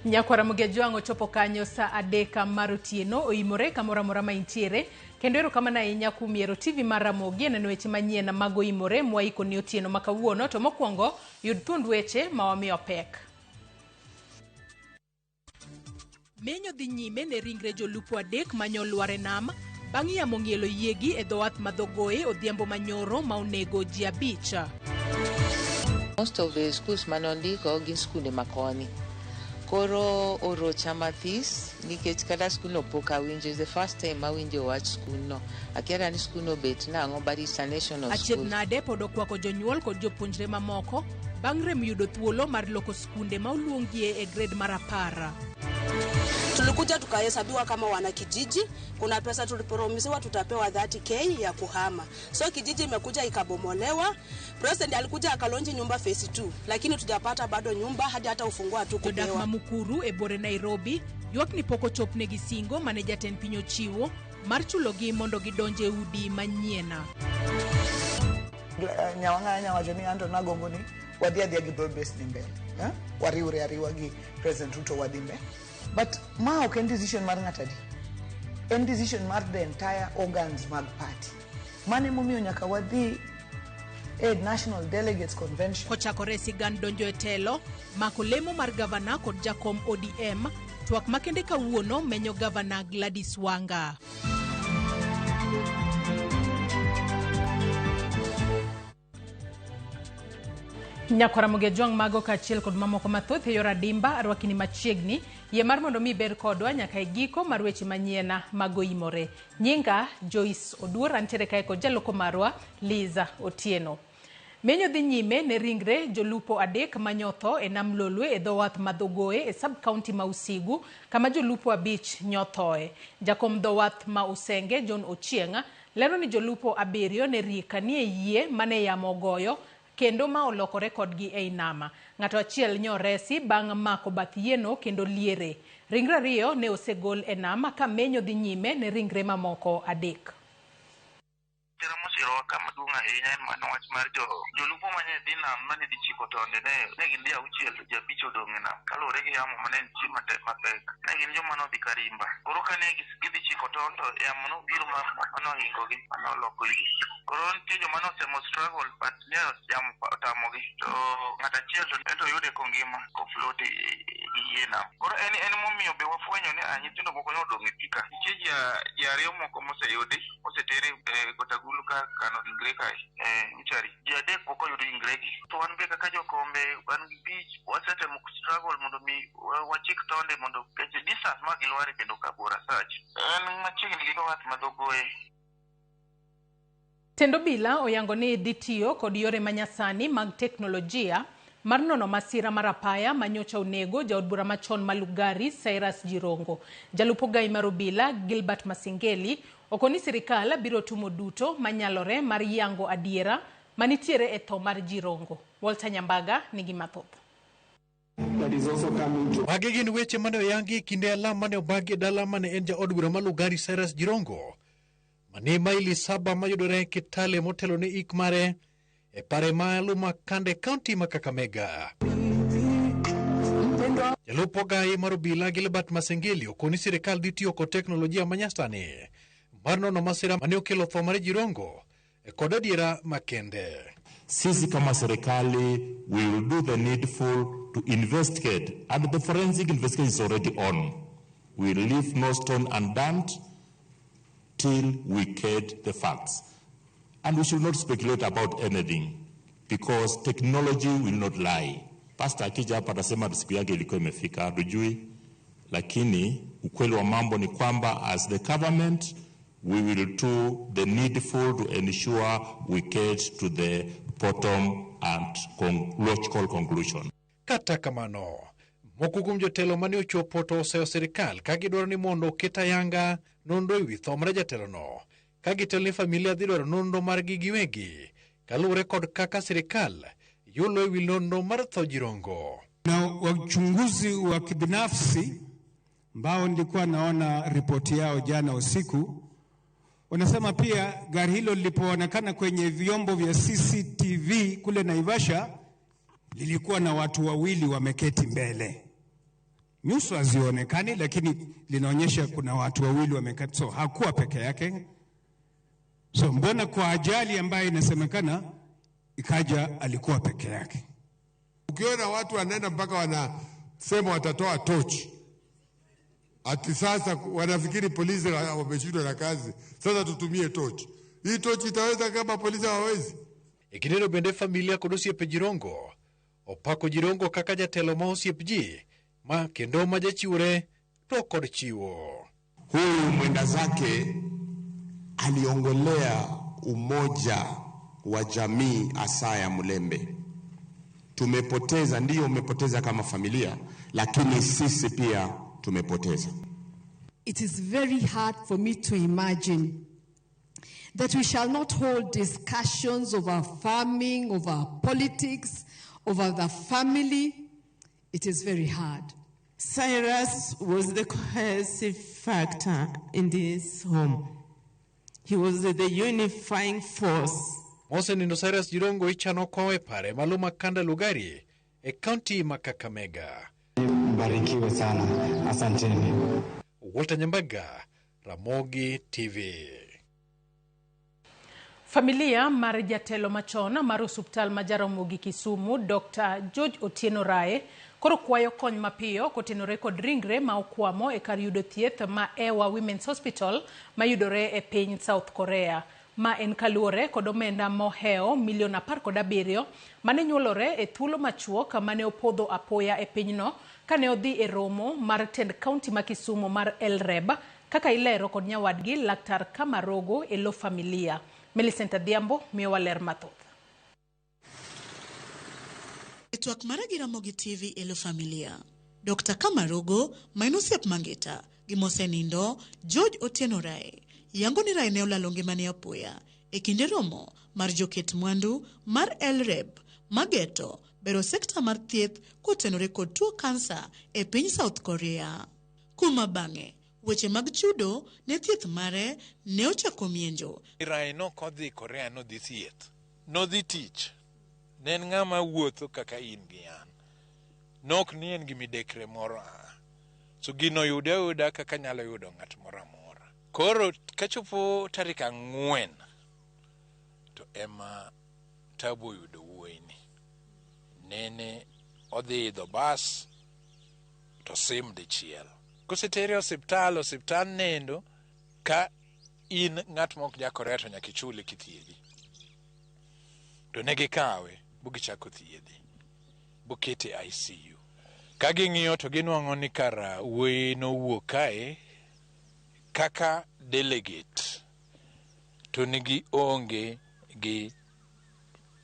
Nyakwara Mugejuango chopo kanyo sa adeka marotieno oimore kamora mora maintiere kendo ero kama na inyaku miero TV mar Ramogi neno weche manyien mago imore mwaiko ni otieno makawuono to mokwongo yud thuond weche mawamiyo pek. Menyo dhi nyime ne ringre jolupo adek manyolware nam bang' yamo ng'ielo yiegi e dhowath madhogoe odhiambo manyoro ma onego ji abich. Most of the schools manondiko gin skunde makoni. Koro oro chamathis nikech kada school no poka winjo is the first time ma winjo wach school no. Akiera ni school no bet na ngo but it's a national school. Achied nade podo kwako jonyuol kod jopuonjre mamoko bang' rem yudo thuolo mar loko skunde ma oluongie e grade mar 10. Tulikuja tukahesabiwa kama wana kijiji, kuna pesa tulipromisiwa tutapewa 30k ya kuhama. So kijiji imekuja ikabomolewa. President alikuja akalonji nyumba phase 2, lakini tujapata bado nyumba hadi hata ufungua tu kupewa. Jodak mamukuru e bore Nairobi, yuak ni poko chopne gisingo maneja ten pinyo chiwo, mar chulogi mondo gidonje udi manyiena. Nyawanganya wajoni ando nagombo ni wadhia gi broad based ni mbele. Wariure ariwa gi President Ruto wadimbe. But ma ok en decision mar ng'atadi. En decision mar the entire organs mag party. Mane momiyo nyaka wadhi National Delegates Convention. Kochakore sigan donjo e telo, mako lemo mar gavana kod jakom ODM, twak makende kawuono menyo gavana Gladys Wanga. Nyakwara Mugejuang mago kachiel kod mamoko mathoth e yor adimba arwakini machiegni ye mar mondo mi ber kodwa nyaka e giko mar weche manyiena mago imore. Nyinga Joyce Oduor antere kae kod jaloko marwa Liza Otieno. Menyo dhi nyime ne ringre jolupo adek manyotho e nam Lolwe e dhowath madhogoe e sub-county ma Usigu kama jolupo abich nyothoe. Jakom dhowath ma Usenge John Ochienga lero ni jolupo abiriyo ne rika ni e yie mane yamo goyo kendo ma olokore kodgi ei nama. Ng'ato achiel nyoresi bang' mako bath yieno kendo liere. Ringre ariyo ne osegol e nama ka menyo dhi nyime ne ringre mamoko adek. Kama dunga hinya manwach mar jolupo manye dina mane di chiko tonde ne gin dia uchiel jabicho dongena kalore gi yamo mane chima te mapek ne gin joma no di karimba koro kane gidhi chiko tondo yamo no biro mano hingo gi mano loko gi koro nitie joma no semo struggle but ne yamo tamogi to ng'ata chiel to yude kongima ko float yena koro en momiyo be wafwenyo ne anyithindo moko no dong e pika chiji ya ariyo moko moseyudi osetere kotagulu ka kano ingrekai mchari jadek poko yudo ingregi to wan be kaka jokombe wan bich wasete muk struggle mondo mi wachik tonde mondo keje distance ma gilware kendo kabora sach en machiegni gi dhowath madhogoe. Tendo bila oyango ni dhitiyo kod yore manyasani mag teknolojia mar nono masira mar apaya manyocha onego jaod bura machon Malugari Cyrus Jirongo. Jalupo gai mar obila Gilbert Masingeli okoni sirikal biro tumo duto manyalore mar yango adiera manitiere e tho mar Jirongo. Walter Nyambaga nigi mathoth. Magi gin weche mane oyangi kinde alam mane obagi dala mane en jaod bura Malugari Cyrus Jirongo mane maili 7 mayudore Kitale motelo ne ik mare e pare malo makande county ma Kakamega. Jalupo gai mar obila Gilbert Masingeli okoni sirikal dhi tiyo kod teknolojia manyasani mar nono masira mane okelo tho mar Jirongo kod adiera makende. Sisi kama serikali, we will do the needful to investigate, and the forensic investigation is already on. We will leave no stone unturned till we get the facts. And we should not speculate about anything because technology will not lie. Pastor akija hapa atasema siku yake ilikuwa imefika, hatujui. Lakini ukweli wa mambo ni kwamba as the government we will do the needful to ensure we get to the bottom and logical conclusion. Kata kamano, moko kuom jotelo mane ochopo to oseyo sirikal ka gidwaro ni mondo oket ayanga nonro ewi tho mar jatelono, ka gitelo ni familia dhi dwaro nonro margi giwegi kaluwore kod kaka sirikal yulo ewi nonro mar tho Jirongo. Na wachunguzi wa kibinafsi ambao nilikuwa naona ripoti yao jana usiku, wanasema pia gari hilo lilipoonekana kwenye vyombo vya CCTV kule Naivasha lilikuwa na watu wawili wameketi mbele. Nyuso hazionekani lakini linaonyesha kuna watu wawili wameketi, so hakuwa peke yake. So mbona kwa ajali ambayo inasemekana ikaja alikuwa peke yake? Ukiona watu wanaenda mpaka wanasema watatoa tochi, ati sasa wanafikiri polisi wameshindwa na kazi, sasa tutumie tochi. Hii tochi itaweza kama polisi hawawezi? Ikineno bende familia kod osiepe Jirongo opako Jirongo kaka jatelo ma osiep ji ma kendo ma jachiwre to kod chiwo. Huyu mwenda zake aliongolea umoja wa jamii Asaya Mulembe. Tumepoteza, ndiyo umepoteza kama familia, lakini sisi pia tumepoteza. It is very hard for me to imagine that we shall not hold discussions over farming, over politics, over the family. It is very hard. Cyrus was the cohesive factor in this home. He was the unifying force. Mosenindo Cyrus Jirongo ichano kowe pare maluma kanda Lugari e county Kakamega. Mbarikiwe sana. Asanteni. Walter Nyambaga, Ramogi TV. Familia mar jatelo machon mar osuptal ma Jaramogi Kisumu, Dr. George Otieno Rae, koro kwayo kony mapiyo kotenore kod ringre ma okwamo e kar yudo thieth ma Ewa Women's Hospital ma yudore e piny South Korea. Ma en kaluore kod omenda moheo milion 17 mane nyuolore e thuolo machuok mane opodho apoya e pinyno kane odhi e romo mar tend county ma Kisumu mar LREB kaka ilero kod nyawadgi Laktar Kamarogo e lo familia. Millicent Adhiambo miyo waler mathoth. Etwak maragi Ramogi TV e lo familia. Dr. Kamarogo mainosiep mangeta gimosenindo George Otieno Rae yango ni Rae ne olalo ngimane apoya e kinde romo mar joket mwandu mar LREB mageto bero sekta mar thieth kotenore kod tuo kansa e piny South Korea. Kuma bang'e weche mag chudo ne thieth mare ne ochako mienjo. Rae no kodhi Korea no dhi thieth, no dhi tich, nen ng'ama wuotho kaka in gi an, nok ni en gi midekre moro. So gino yuda kaka nyalo yudo ng'at moro amora. Koro kachopo tarik 4 to ema Tabo yudo wuoyini. Nene odhi idho bas to sim dichiel. Kosetere osiptal nendo ka in ng'at mok jakore to nyaka ichuli kithiedhi. To ne gikawe bugichako thiedhi. Bukete ICU. Ka ging'iyo to ginwang'o ni kara wuoyi nowuok kae kaka delegate to nigi onge gi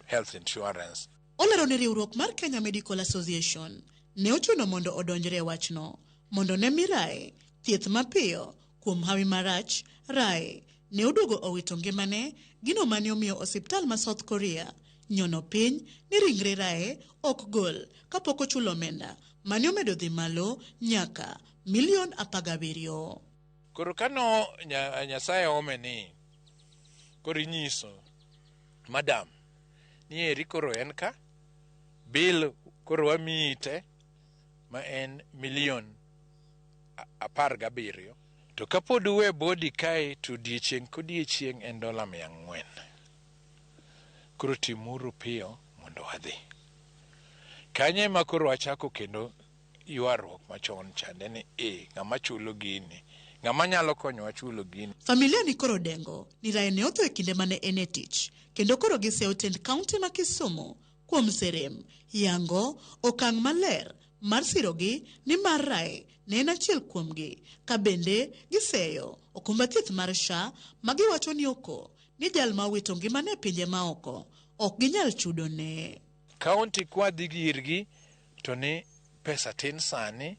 health insurance. Olero ne riwruok mar Kenya Medical Association ne ochuno mondo odonjre wachno mondo ne Rae thieth mapiyo kuom hawi marach. Rae ne oduogo owito ngimane, gino mane omiyo osiptal ma South Korea nyono piny ni ringre Rae ok gol kapok ochulo omenda mane omedo dhi malo nyaka milion 17. Koro kano Nyasaye omeni koro inyiso madam ni eri koro en ka bill koro wamiite ma en milion 17 to kapod uwe body kae to odiechieng' kodiechieng' en $400. Koro timuru piyo mondo wadhi kanye ma koro wachako kendo ywaruok machon chande ni ng'ama chulo gini ng'ama nyalo konyowa chulo gini. Familia ni koro dengo ni Rae ne otho e kinde mane en e tich, kendo koro giseyo tend kaunti ma Kisumu kuom serem yango okang' maler mar sirogi ni mar Rae ne en achiel kuomgi, ka bende giseyo okumba thieth mar SHA ma giwacho ni oko ni jal ma wito ngimane e pinje ma oko ok ginyal chudo ne. Kaunti kwadhi girgi to ni pesa tin sani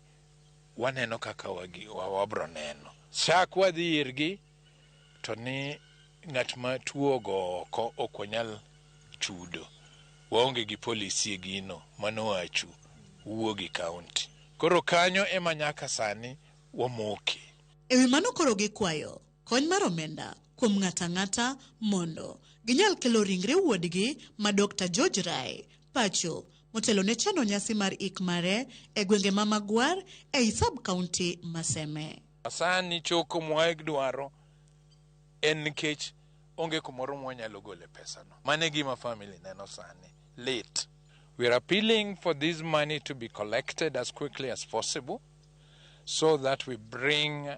waneno kaka wabro neno. SHA kwadhi irgi to ni ng'at ma tuo go oko ok wanyal chudo. Waonge gi polisi gino manowachu wuogi kaunti. Koro kanyo ema nyaka sani wamoke. Ewi mano koro gikwayo kony mar omenda kuom ng'ata ng'ata mondo ginyal kelo ringre wuodgi ma Dr. George Rae pacho motelo ne chano nyasi mar ik mare e gwenge ma Magwar e sub kaunti ma Seme. Sani choko mwaeg dwaro en nikech onge kumoro mwanyalo gole pesa no. Mane gima family neno sani late. We are appealing for this money to be collected as quickly as possible so that we bring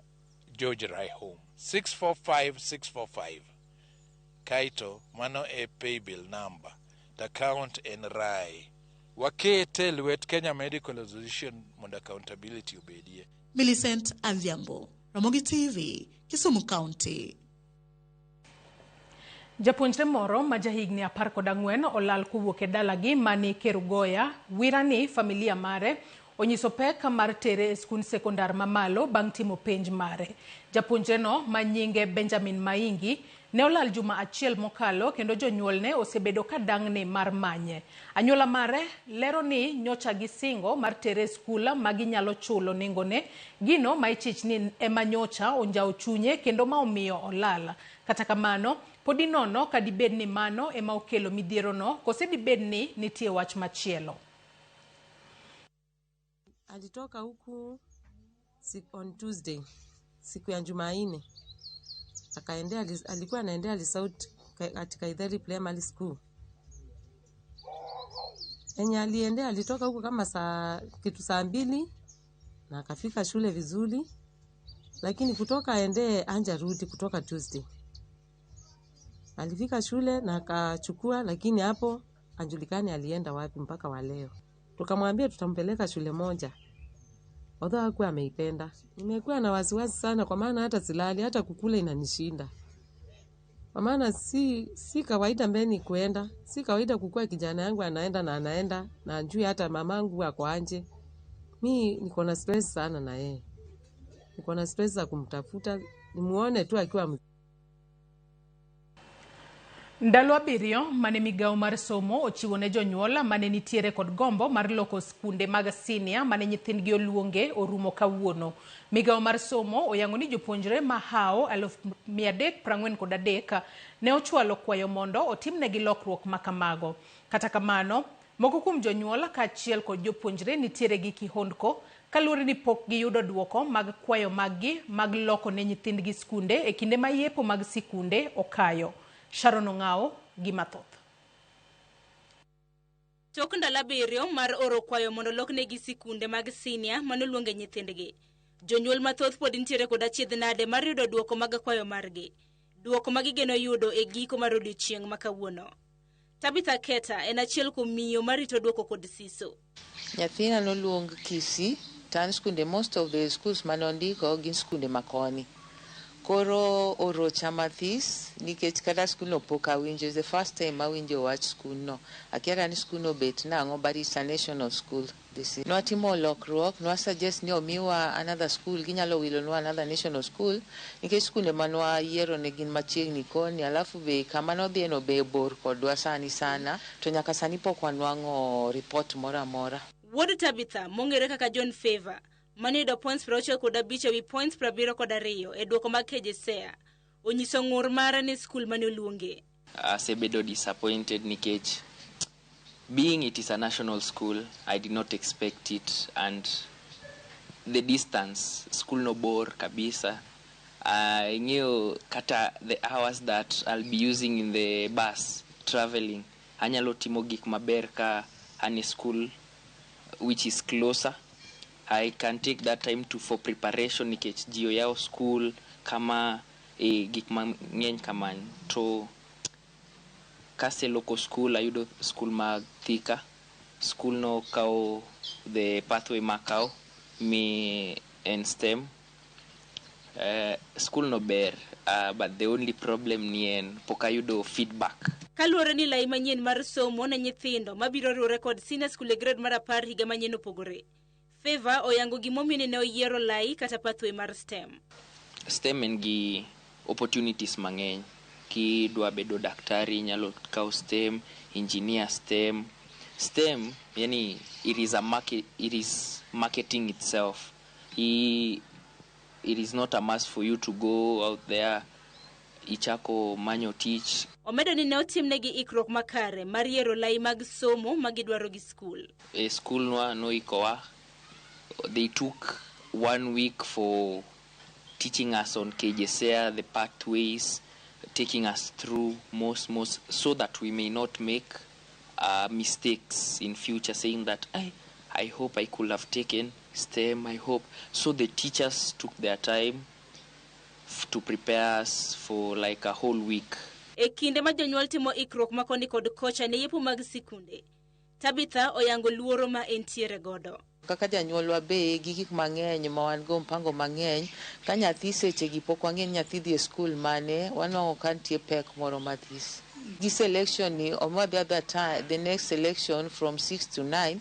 George Rae home. 645 Kaito mano e pay bill number. The account en Rae. Wakete lwet Kenya Medical Association mondo accountability obedie. Millicent Adhiambo, Ramogi TV, Kisumu County. Japuonjre moro ma jahigni 14 olal kowuok e dalagi mani Kerugoya, wirani familia mare onyiso pek mar tere e skund sekondar mamalo bang' timo penj mare. Japuonjre no ma nyinge Benjamin Maingi ne olal juma achiel mokalo kendo jonyuolne osebedo ka dang'ne mar manye. Anyuola mare lero ni nyocha gisingo mar tere e skul ma ginyalo chulo nengone, gino ma ichich ni ema nyocha onjao chunye kendo ma omiyo olal. Kata kamano, podi nono ka dibed ni mano ema okelo midhiero no, kose dibed ni nitie wach machielo. Alitoka huku on Tuesday, siku ya Jumanne. Akaendea, alikuwa anaendea Lisaut katika Idheri Primary School. Enye aliendea alitoka huku kama kitu saa 2 na akafika shule vizuri, lakini kutoka aendee anjarudi kutoka Tuesday. Alifika shule na akachukua, lakini hapo anjulikani alienda wapi mpaka wa leo. Tukamwambia tutampeleka shule moja. Although hakuwa ameipenda. Nimekuwa na wasiwasi sana kwa maana hata silali, hata kukula inanishinda. Kwa maana si kawaida mbeni kuenda. Si kawaida kukua kijana yangu anaenda na ajui hata mamangu ako anje. Mimi niko na stress sana na yeye. Niko na stress za kumtafuta, nimuone tu akiwa Ndalo abiriyo mane migao mar somo ochiwo ne jonyuola mane nitiere kod gombo mar loko skunde mag senior mane nyithindgi oluonge orumo kawuono. Migao mar somo oyango ni jopuonjre mahao 343 ne ochwalo kwayo mondo otimnegi lokruok makamago. Kata kamano, moko kuom jonyuola kaachiel kod jopuonjre nitiere gi kihondko kaluwore ni pok giyudo duoko mag kwayo maggi mag loko ne nyithindgi skunde e kinde ma yepo mag sikunde okayo. Sharon Ong'ao gi mathoth. Tok ndalo 7 mar oro kwayo mondo loknegi sikunde mag senior manoluonge nyithindgi. Jonyuol mathoth pod nitiere kod achiedh nade mar yudo duoko mag kwayo margi. Duoko magigeno yudo e giko mar odiochieng' ma kawuono. Tabitha Keta en achiel kuom miyo marito duoko kod siso. Nyathina noluong Kisi, tan skunde most of the schools manondiko gin skunde makoni. Koro orocha mathis nikech kata skul no pok awinjo. The first time awinjo wach skul no. Akiera ni skul no bet nang'o, but it's a national school. Nwatimo lokruok, nwasuggest ni omiwa another school, ginyalo wilonwa another national school, nikech skunde manwa yiero ne gin machiegni koni, alafu be kama nodhieno be bor kodwa sani sana, to nyaka sani pok wanwang'o report mora mora. Wuod Tabitha mong'ere kaka John Favor manido points 65 ewi points 72 e duoko mag KJSEA onyiso ng'ur mare ni skul mane oluonge. Asebedo disappointed nikech being it is a national school, I did not expect it, and the distance, school no bor kabisa. I knew kata the hours that I'll be using in the bus traveling. Anyalo timo gik maber ka ane school which is closer. I can take that time for preparation nikech jio yao school kama gik mang'eny kamano. To kase local school ayudo school mag Thika. School no kao the pathway makao me and STEM. School no ber, but the only problem ni en pokayudo feedback. Kaluwore ni lai manyien mar somo na nyithindo mabiro riwore kod senior school e grade mar 10 higa manyien opogore. Favor oyango gimomiyo ne oyiero lai kata pathway mar STEM. STEM en gi opportunities mang'eny. Ki dwa bedo daktari nyalo kao STEM, engineer STEM. STEM, yani it is a market, it is marketing itself. It is not a must for you to go out there ichako manyo teach. Omedo ni ne otimnegi ikruok makare mar yiero lai mag somo magidwaro gi school. School no ikowa. They took 1 week for teaching us on KJSEA, the pathways, taking us through most so that we may not make mistakes in future, saying that I hope I could have taken STEM, I hope. So the teachers took their time to prepare us for like a whole week. E kinde ma jonyuol timo ikruok makoni kod kocha ne yepo mag sikunde, Tabitha oyango luoro ma entiere godo. Kaka janyuolwa be gi gik mang'eny ma wan go mpango mang'eny ka nyathi seche gi pok wang'e nyathi dhi e school mane wanwang'o ka nitie pek moro mathis. Gi selection ni the next selection from 6th to 9th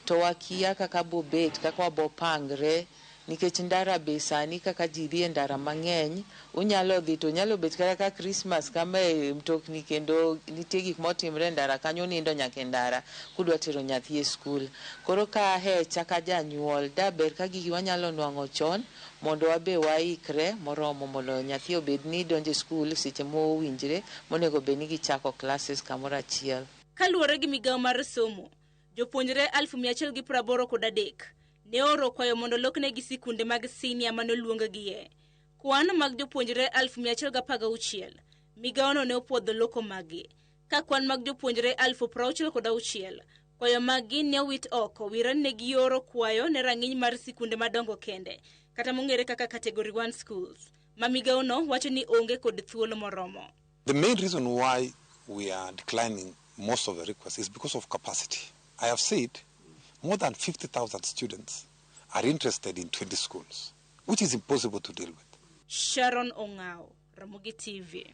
to wakia kaka bobet kaka wabopangre nikech ndara be sani kaka ji dhi e ndara mang'eny unyalo dhi to nyalo bet kaka Christmas kama e mtokni kendo nitie gik motimre ndara kanyo nindo nyaka ndara kudwa tero nyathi e school. Koro ka chaka janyuol da ber ka gigi wanyalo nwang'o chon mondo wabe waikre moromo mondo nyathi obed ni donje school seche mowinjre monego bed ni gichako classes kamoro achiel. Kaluwore gi migawo mar somo, jopuonjre 1183 ne oro kwayo mondo loknegi sikunde mag senior manoluonga gie. Kwan mag jopuonjre 1116 migawono ne opuodho loko magi. Ka kwan mag jopuonjre 1066 kwayo magi ne owit oko wira ne gioro kwayo ne rang'iny mar sikunde madongo kende kata mong'ere kaka category 1 schools. Ma migawono wacho ni onge kod thuolo moromo. The main reason why we are declining most of the requests is because of capacity. I have said more than 50,000 students are interested in 20 schools, which is impossible to deal with. Sharon Ongao, Ramogi TV.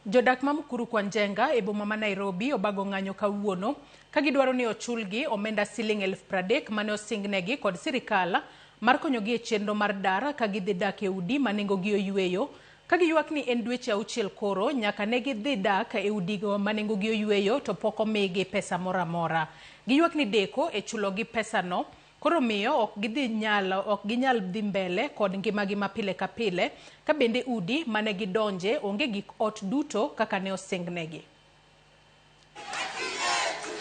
Jodak mamukuru kwa Njenga e boma ma Nairobi obago ng'anyo kawuono ka gidwaro ni ochulgi omenda siling 30,000 mane osingnegi kod sirikal mar konyogi e chenro mar dara ka gidhi dak e udi ma nengogi oyueyo. Ka giywak ni en dweche 6 koro nyaka ne gidhi dak e udigo ma nengogi oyueyo to pok omigi pesa moro amora. Giywak ni deko e chulogi pesa no koro miyo ok ginyal dhi mbele kod ngimagi mapile ka pile ka bende udi mane gidonje onge gik ot duto kaka ne osingnegi.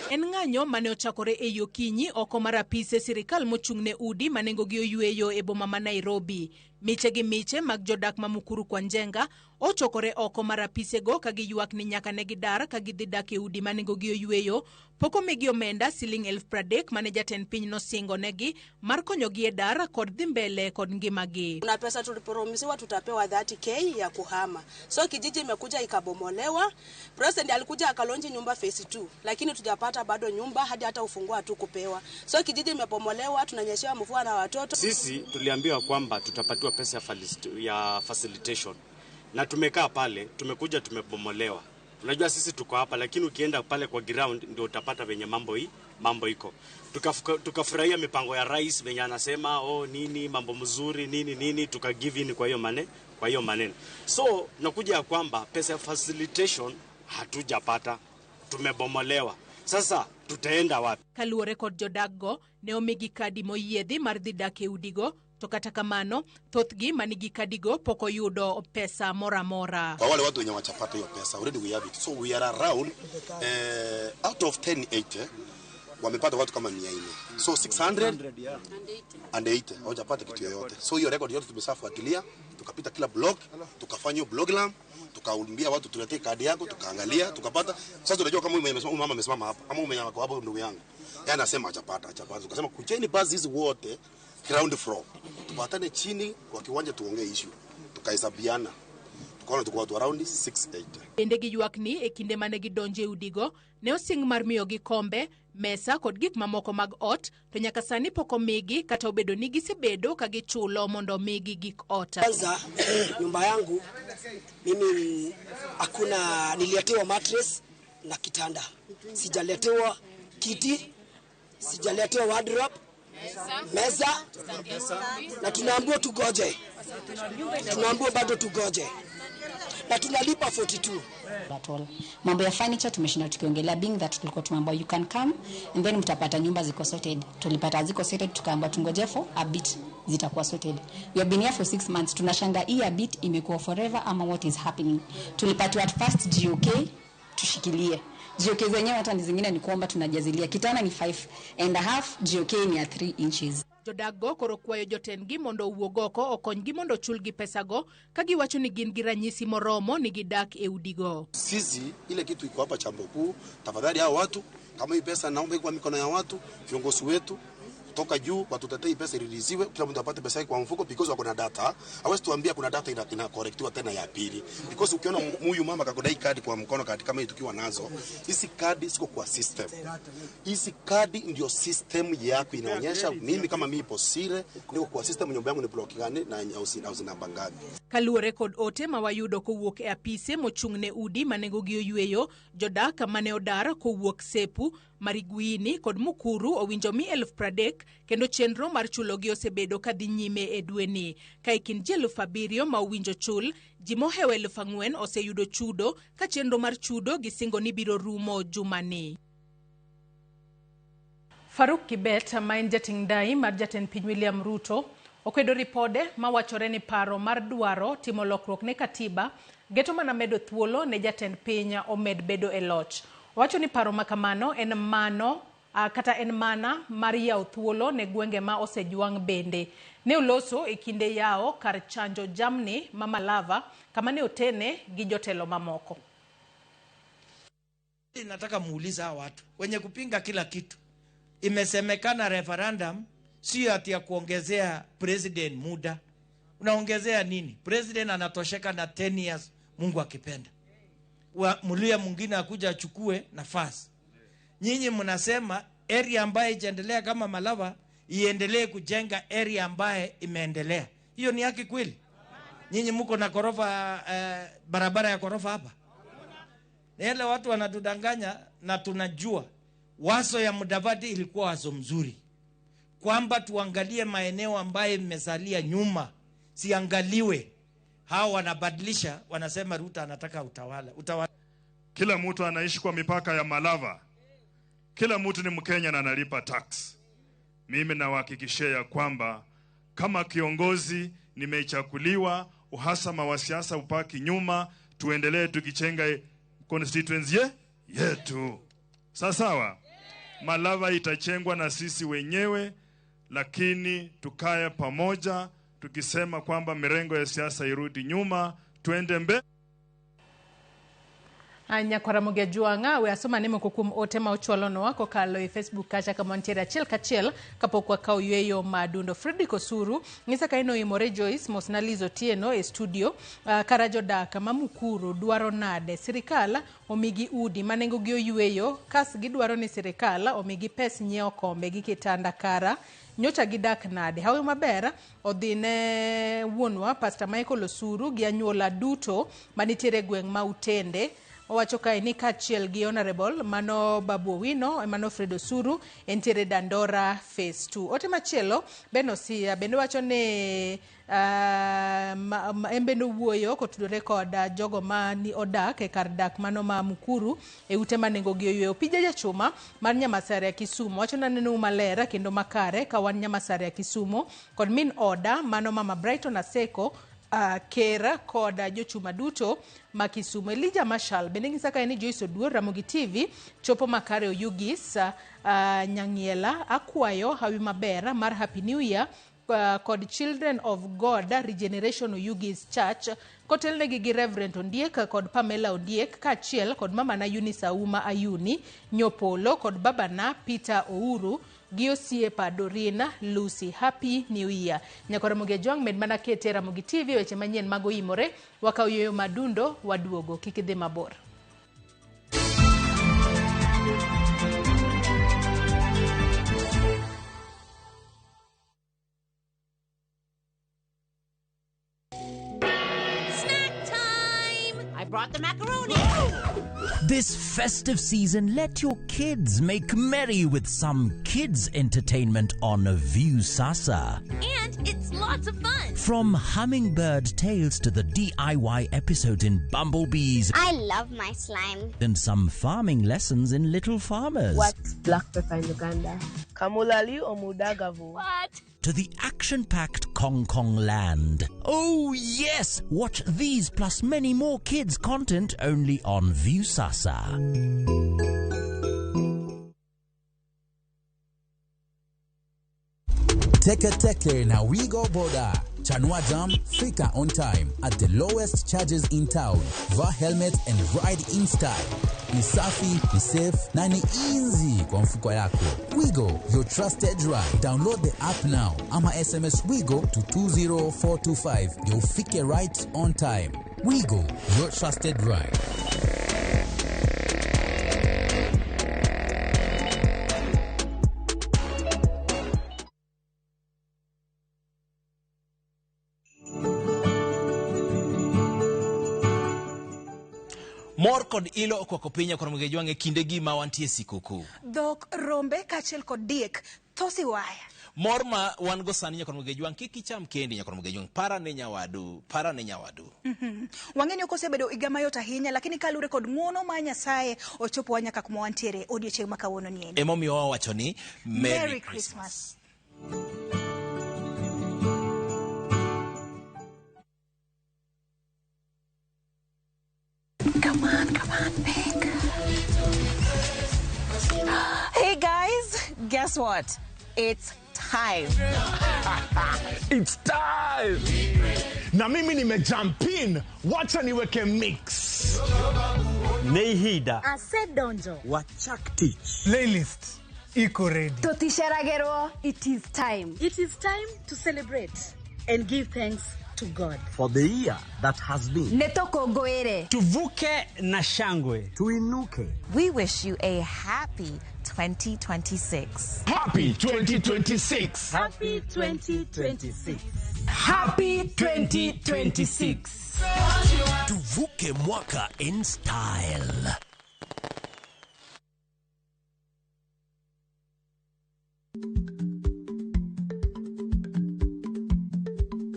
En ng'anyo mane ochakore e yokinyi oko mar apise sirikal mochung'ne udi manengogi oyueyo e boma ma Nairobi. Miche gi miche mag jodak mamukuru kwa Njenga ochokore oko mar apisego ka giywak ni nyaka ne gidar ka gidhi dak e udi manengogi oyueyo pok omigi omenda siling 30,000 mane jatend piny nosingo negi mar konyogi e dar kod dhi mbele kod ngimagi. Kuna pesa tulipromisiwa tutapewa 30K ya kuhama. So kijiji imekuja ikabomolewa. President alikuja akalonji nyumba phase 2 lakini tujapata bado nyumba hadi hata ufungua tu kupewa. So kijiji imebomolewa, tunanyeshewa mvua na watoto. Sisi tuliambiwa kwamba tutapatiwa pesa ya facilitation. Na tumekaa pale, tumekuja tumebomolewa. Unajua sisi tuko hapa lakini ukienda pale kwa ground ndio utapata venye mambo iko. Tukafurahia mipango ya rais venye anasema nini mambo mzuri nini tuka give in kwa hiyo maneno. So nakuja ya kwamba pesa ya facilitation hatujapata. Tumebomolewa. Sasa tutaenda wapi? Kaluwore kod jodaggo ne omigi kadi moyiedhi mar dhi dak e udigo to kata kamano thothgi manigi kadigo pok oyudo pesa mora mora. Kwa wale watu wenye wachapata hiyo pesa already we have it. So we are around out of 1080 wamepata watu kama 400. So 600 and 80 hawajapata kitu yoyote. So hiyo record yote tumesafuatilia, tukapita kila block, tukafanya bloglam, tukaulimbia watu tuletee kadi yako, tukaangalia, tukapata. Sasa unajua kama huyu mama amesimama hapa, ama umenyama kwa hapo ndugu yangu. Yeye anasema hajapata. Tukasema kucheni basi hizi wote ground floor. Tupatane chini kwa kiwanja tuongee issue. Tukahesabiana. Tukaona tuko watu around 680. Endegi yuakni ekinde manegi donje udigo, ne osing mar miyo gi kombe, mesa kod gik mamoko mag ot, to nyaka sani poko migi kata obedo ni gisebedo ka gichulo mondo migi gik ot. Kwanza nyumba yangu mimi hakuna, nililetewa mattress na kitanda. Sijaletewa kiti, sijaletewa wardrobe, meza, na tunaambiwa tugoje. Tunaambiwa bado tugoje. Na tunalipa 42. At all. Mambo ya furniture tumeshinda tukiongelea, being that tulikuwa tumeambiwa you can come and then mtapata nyumba ziko sorted. Tulipata ziko sorted, tukaambiwa tungoje for a bit zitakuwa sorted. We have been here for 6 months. Tunashanga hii a bit imekuwa forever ama what is happening. Tulipatiwa at first GOK tushikilie. GOK zenyewe hata ni zingine ni kuomba tunajazilia. Kitana ni 5.5, GOK ni ya 3 inches. Jodago koro kwayo jotengi mondo uogoko okonygi mondo chulgi pesago kagi wacho ni gin gi ranyisi moromo ni gidak e udigo. Sisi ile kitu iko hapa chambo kuu, tafadhali hao watu kama hii pesa naomba kwa mikono ya watu, viongozi wetu kutoka juu watutetee pesa iriliziwe, kila mtu apate pesa yake kwa mfuko because wako na data. Hawezi tuambia kuna data ina correctiwa tena ya pili. Because ukiona huyu mama kakodai kadi kwa mkono kadi kama hii tukiwa nazo, hizi kadi siko kwa system. Hizi kadi ndio system yako inaonyesha mimi kama mimi posire niko kwa system, nyumba yangu ni block gani na au namba ngapi. Kaluore kod ote mawayudo kowuok e apise mochung'ne udi manengo gi oyueyo, jodak mane odar kowuok Sepu, Mariguini kod Mukuru owinjo mi 30,000 kendo chenro mar chulo gi osebedo kadhi nyime e dweni. Ka ikin ji 7,000 ma owinjo chul, ji mohewo 4,000 oseyudo chudo ka chenro mar chudo gisingo ni biro rumo jumani. Faruk Kibet ma en jating dai mar jatend piny William Ruto okwedo ripode mawachore ni paro mar dwaro timo lokruok ne katiba geto mana medo thuolo ne jatend piny omed bedo e loch. Wacho ni paro makamano en mana mar yawo thuolo ne gwenge ma osejwang' bende. Ne uloso e kinde yao kar chanjo jamni Mama Lava kama ne otene gi jotelo mamoko. Nataka muuliza watu wenye kupinga kila kitu. Imesemekana referendum sio ati ya kuongezea president muda. Unaongezea nini? President anatosheka na 10 years Mungu akipenda. Mulia mwingine akuja achukue nafasi. Nyinyi mnasema area ambaye iendelea kama Malava iendelee kujenga area ambaye imeendelea. Hiyo ni haki kweli? Nyinyi mko na korofa barabara ya korofa hapa? Yale watu wanatudanganya na tunajua wazo ya Mudavadi ilikuwa wazo mzuri. Kwamba tuangalie maeneo ambaye imesalia nyuma, siangaliwe. Hao wanabadilisha, wanasema Ruto anataka utawala. Kila mtu anaishi kwa mipaka ya Malava. Kila mtu ni Mkenya na analipa tax. Mimi nawahakikishia ya kwamba kama kiongozi nimechakuliwa, uhasama wa siasa upaki nyuma, tuendelee tukichenga constituency yetu. Sawa? Malava itachengwa na sisi wenyewe, lakini tukae pamoja tukisema kwamba mirengo ya siasa irudi nyuma, tuende mbele. Anya kwa Ramogi Juanga we asoma nemo kukum otema uchwalono wako kalo e Facebook kacha kama ntira chel kachel kapo kwa kao yueyo madundo. Fredrick Osuru ngisa kaino imore Joyce Mosnalizo Tieno e studio Karajo Daka Mamukuru Duaro Nade Sirikala omigi udi manengo gio yueyo kas giduaro ni sirikala omigi pes nyeo kombe gikitanda kara nyocha gidak nade. Hawe mabera odhine wuonwa Pastor Michael Osuru gi anyuola duto manitiere gweng' ma Utende. Owacho kae ni kachiel gi Honorable Mano Babu Wino, Mano Fredo Suru, entiere Dandora Phase 2. Ote machielo, Benosia, bendo wacho ne embendo wuoyo kotudore koda jogo ma ni odak e kar dak mano ma Mukuru e ute manengo gi oyueyo. Pija jachuma mar Nyamasare ya Kisumu wacho na neno malera kendo makare ka wan Nyamasare ya Kisumu kod min oda mano Mama Brighton Aseko Kera koda jochuma duto makisumo. Elijah Marshall benengisa ka eni Joyce Oduor, Ramogi TV chopo makare Oyugis Nyangiela akwayo hawi maber mar Happy New Year kod Children of God Regeneration Oyugis Church kotelnegi gi Reverend Ondiek kod Pamela Ondiek kachiel kod mama na Eunice Auma Ayuni Nyopolo kod baba na Peter Ouru gi osiepa Dorina Lucy. Happy New Year. Nyako Ramogi Jwang med mana kete Ramogi TV weche manyien mago imore waka uyoyo madundo waduogo kik idhi mabor. I brought the macaroni. This festive season, let your kids make merry with some kids entertainment on View Sasa. And it's lots of fun. From hummingbird tales to the DIY episode in Bumblebees. I love my slime. And some farming lessons in Little Farmers. What's black pepper in Uganda? Kamulali or Mudagavu? What? To the action-packed Kong Kong land. Oh yes! Watch these plus many more kids content only on View Sasa. Teke na we go border. Chanua Jam, Fika on time at the lowest charges in town. Va helmet and ride in style. Ni safi, ni safe, na ni easy kwa mfuko yako. Wigo, your trusted ride. Download the app now. Ama SMS Wigo to 20425. You'll fike right on time. Wigo, your trusted ride. Mor kod ilo okwako pinya kwa Ramogi Jwang kinde gi ma wantie sikuku. Dhok, rombe kachiel kod diek thosi waya. Mor ma wan go sani nyaka Ramogi Jwang kik icham kendi nyaka Ramogi Jwang para ne nyawadu. Wang'eni ok osebedo higa mayot ahinya lakini kalure kod ng'wono ma Nyasaye ochopo nyaka kuma wantiere odiochieng' ma kawuono ni endi. Emomiyo wawacho ni Merry Christmas. Come on, Peg. Hey guys, guess what? It's time. It's time. Na mimi nimejump in. Wacha niweke mix. Neihida. Ase donjo. Wachak teach. Playlist. Iko ready. Totisharagero, it is time. It is time to celebrate and give thanks to God. For the year that has been. Netoko goere. Tuvuke na shangwe. Tuinuke. We wish you a happy 2026. Happy 2026. Happy 2026. Happy 2026. Tuvuke mwaka in style.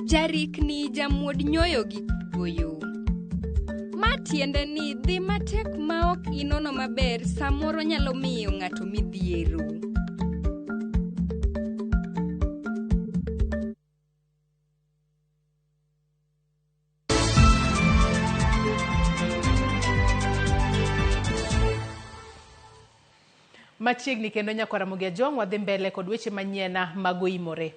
Jarik ni jamuod nyoyo gi goyo. Matiende ni dhi matek maok inono maber samoro nyalo miyo ng'ato midhiero. Machiegni kendo nyako Ramogi Jwang wadhi mbele kod weche manyien mago imore.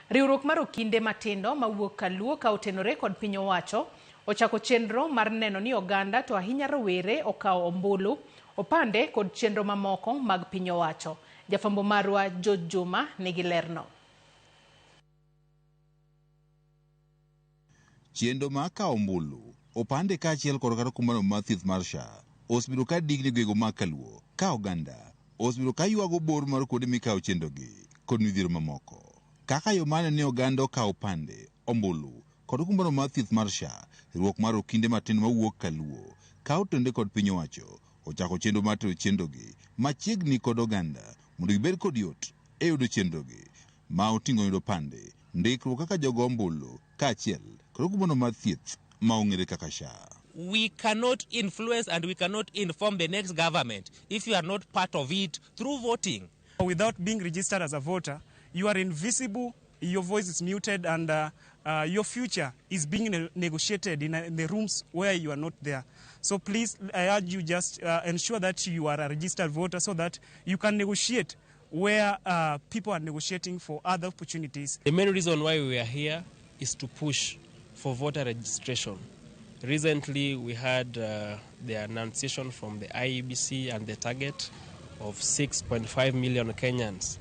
Riwruok mar okinde matindo mawuok Kaluo ka otenore kod piny owacho ochako chenro mar neno ni oganda to ahinya rowere okawo ombulu opande kod chenro mamoko mag piny owacho. Jafambo marwa Juma nigi lerno. Chenro ma kawo ombulu opande kaachiel kod kata kumbano mar thieth mar SHA osebiro ka digni gwego ma Kaluo ka oganda osebiro ka ywago bor mar kuonde mikawo chenrogi kod midhiero mamoko. Kaka yo mane ni oganda okawo pande, ombulu, kod kumbano mar thieth mar SHA, riwruok mar okinde matindo mawuok Kaluo, ka otende kod piny owacho, ochako chenro mar tero chenrogi machiegni kod oganda, mondo gibed kod yot e yudo chenrogi, ma oting'o yudo pande, ndikruok kaka jogo ombulu, kaachiel kod kumbano mar thieth ma ong'ere kaka SHA. We cannot influence and we cannot inform the next government if you are not part of it through voting. Without being registered as a voter, you are invisible your voice is muted and your future is being negotiated in the rooms where you are not there. So please, I urge you just ensure that you are a registered voter so that you can negotiate where people are negotiating for other opportunities. The main reason why we are here is to push for voter registration. Recently, we had the annunciation from the IEBC and the target of 6.5 million Kenyans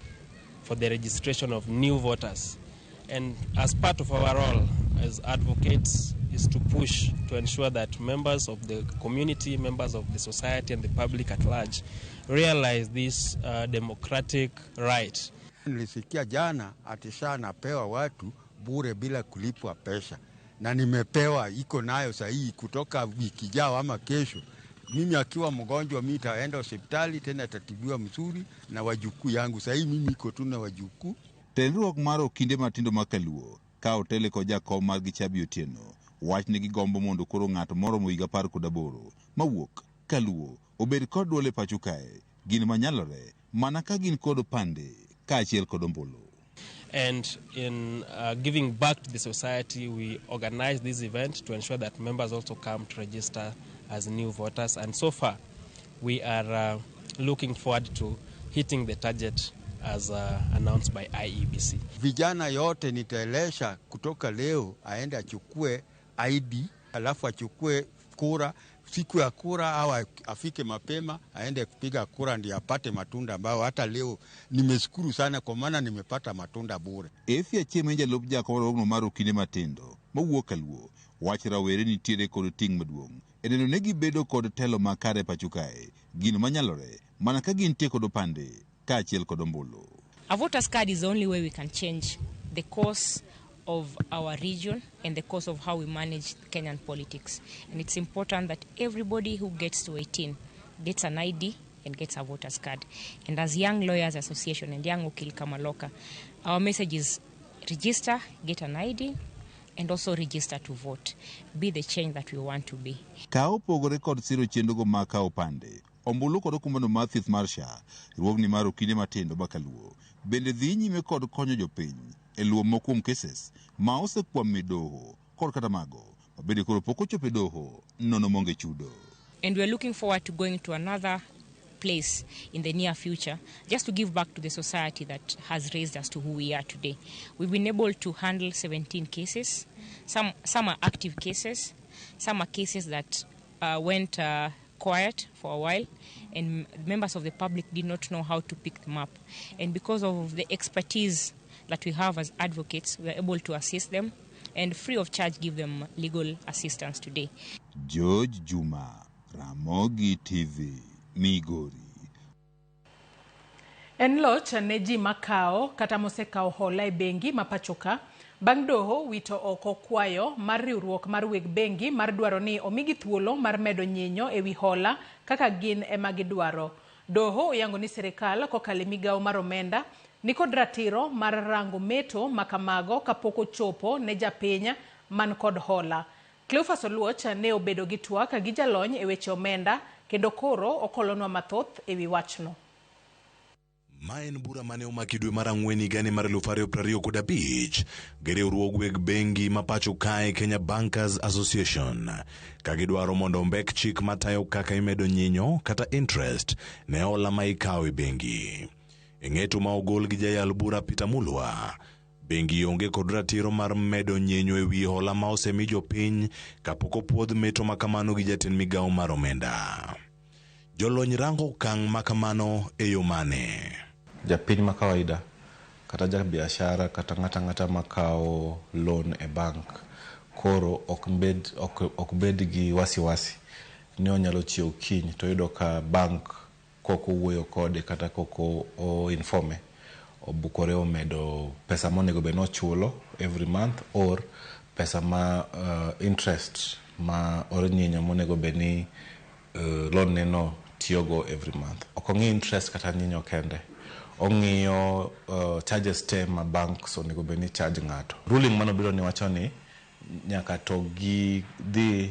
for the registration of new voters. And as part of our role as advocates is to push to ensure that members of the community, members of the society and the public at large realize this democratic right. Nilisikia jana atisha napewa watu bure bila kulipwa pesa. Na nimepewa iko nayo sahihi kutoka wiki jao ama kesho. Mimi akiwa mgonjwa mimi taenda hospitali tena tatibiwa mzuri na wajukuu yangu. Sahihi mimi iko tu na wajukuu. Telruok maro kinde matindo makaluo ka otele ko jakom mar Gichabi Otieno wach ne gigombo mondo koro ng'ato moro moiga 18 mawuok kaluo obed kod duole pacho kae gin manyalore mana ka gin kod pande kaachiel kod ombulu. And in giving back to the society, we organize this event to ensure that members also come to register as new voters. And so far, we are looking forward to hitting the target as announced by IEBC. Vijana yote nitaelesha kutoka leo aende achukue ID, alafu achukue kura. Siku ya kura au afike mapema aende kupiga kura ndiye apate matunda ambao hata leo nimeshukuru sana kwa maana nimepata matunda bure. Efia Chemenja lobja ko rogno maro kinde matindo mawuok kaluo wach rawere nitiere kod ting' maduong'. Eneno ne gibedo kod telo makare pacho kae gin manyalore mana ka gintie kod opande kaachiel kod ombulu. A voter's card is the only way we can change the course of our region and the course of how we manage Kenyan politics. And it's important that everybody who gets to 18 gets an ID and gets a voter's card. And as Young Lawyers Association and Young Ukil Kamaloka, our message is register, get an ID, and also register to vote. Be the change that we want to be. Ka opogore kod siro chendogo maka opande, ombulu kod kumbano mathith mar SHA, ruogni maro kinde matindo makaluo, bende dhi nyime kod konyo jopiny e luwo mokuom cases ma osekuam midoho kod kata mago mabende koro pok ochopo doho nono monge chudo. And we're looking forward to going to another place in the near future just to give back to the society that has raised us to who we are today. We've been able to handle 17 cases. Some are active cases. Some are cases that went quiet for a while and members of the public did not know how to pick them up. And because of the expertise that we have as advocates, we are able to assist them and free of charge give them legal assistance today. George Juma, Ramogi TV, Migori. En loch ne ji makao kata mosekao hola e bengi mapachoka bang' doho wito oko kwayo mar riwruok mar weg bengi mar dwaro ni omigi thuolo mar medo nyinyo e wi hola kaka gin ema gidwaro. Doho oyango ni serikal kokalo migawo mar omenda nikod ratiro mar rango meto makamago kapok ochopo ne japiny man kod hola. Cleophas Oluoch ne obedo gi twak gi jalony e weche omenda kendo koro okolonwa mathoth e wi wachno. Ma en bura mane omaki dwe mar ang'wen higani mar 2025 gi riwruog weg bengi ma pacho kae Kenya Bankers Association ka gidwaro mondo ombek chik matayo kaka imedo nyinyo kata interest ne hola ma ikawo e bengi. E ng'eto ma ogol gi jayal bura Peter Mulwa, bengi onge kod ratiro mar medo nyinyo e wi hola ma osemi jopiny kapok opuodh meto makamano gi jatend migawo mar omenda. Jolony rango okang' makamano e yo mane? Japiny ma kawaida kata ja biashara kata ng'ata makao loan e bank koro ok bed gi wasiwasi ni onyalo chiewo kiny to yudo ka bank koko wuoyo kode kata koko o informe obukore omedo pesa monego be no chulo every month or pesa ma interest ma ornyinyo monego be ni loan neno tiyogo every month. Okongi interest kata nyinyo kende. Ongiyo charges te ma banks onego be ni charge ng'ato. Ruling mano biro ni wacho ni nyaka to gi dhi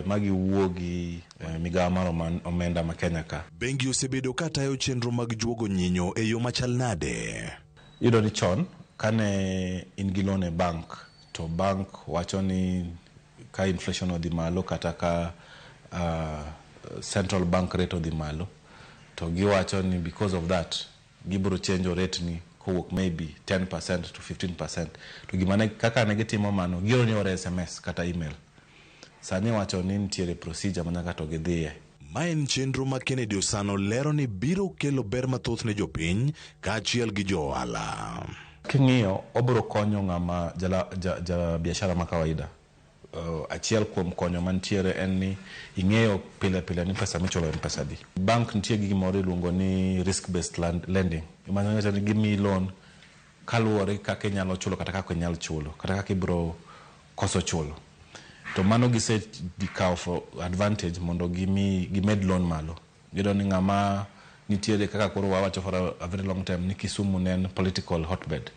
magi wuogi migawo mar omenda ma Kenya ka. Bengi osebedo ka tayo chenro mag juogo nyinyo e yo machal nade? Yudo ni chon kane in gi loan e bank to bank wacho ni ka inflation odhi malo kata ka central bank rate odhi malo to giwacho ni because of that gibiro change rate ni kowuok maybe 10% to 15%. To gimane kaka ne gitimo mano giro ni ore SMS kata email. Sani wacho ni nitiere procedure manyaka to gidhiye. Maen chenro ma Kennedy Osano lero ni biro kelo ber mathoth ne jopiny kaachiel gi johala. King'iyo obiro konyo ng'ama ja biashara ma kawaida. Achiel kuom konyo mantiere en ni ing'eyo pile ni pesa michulo en pesa di. Bank nitie gi gimoro iluongo ni risk based lending. Imano ni give me loan kaluwore kaka inyalo chulo kata kaka inyalo chulo kata kaka ibro koso chulo. To mano gise dikaw for advantage mondo gimed loan malo. Gido ni ng'ama nitiere kaka koro wawacho for a very long time ni Kisumu nen political hotbed.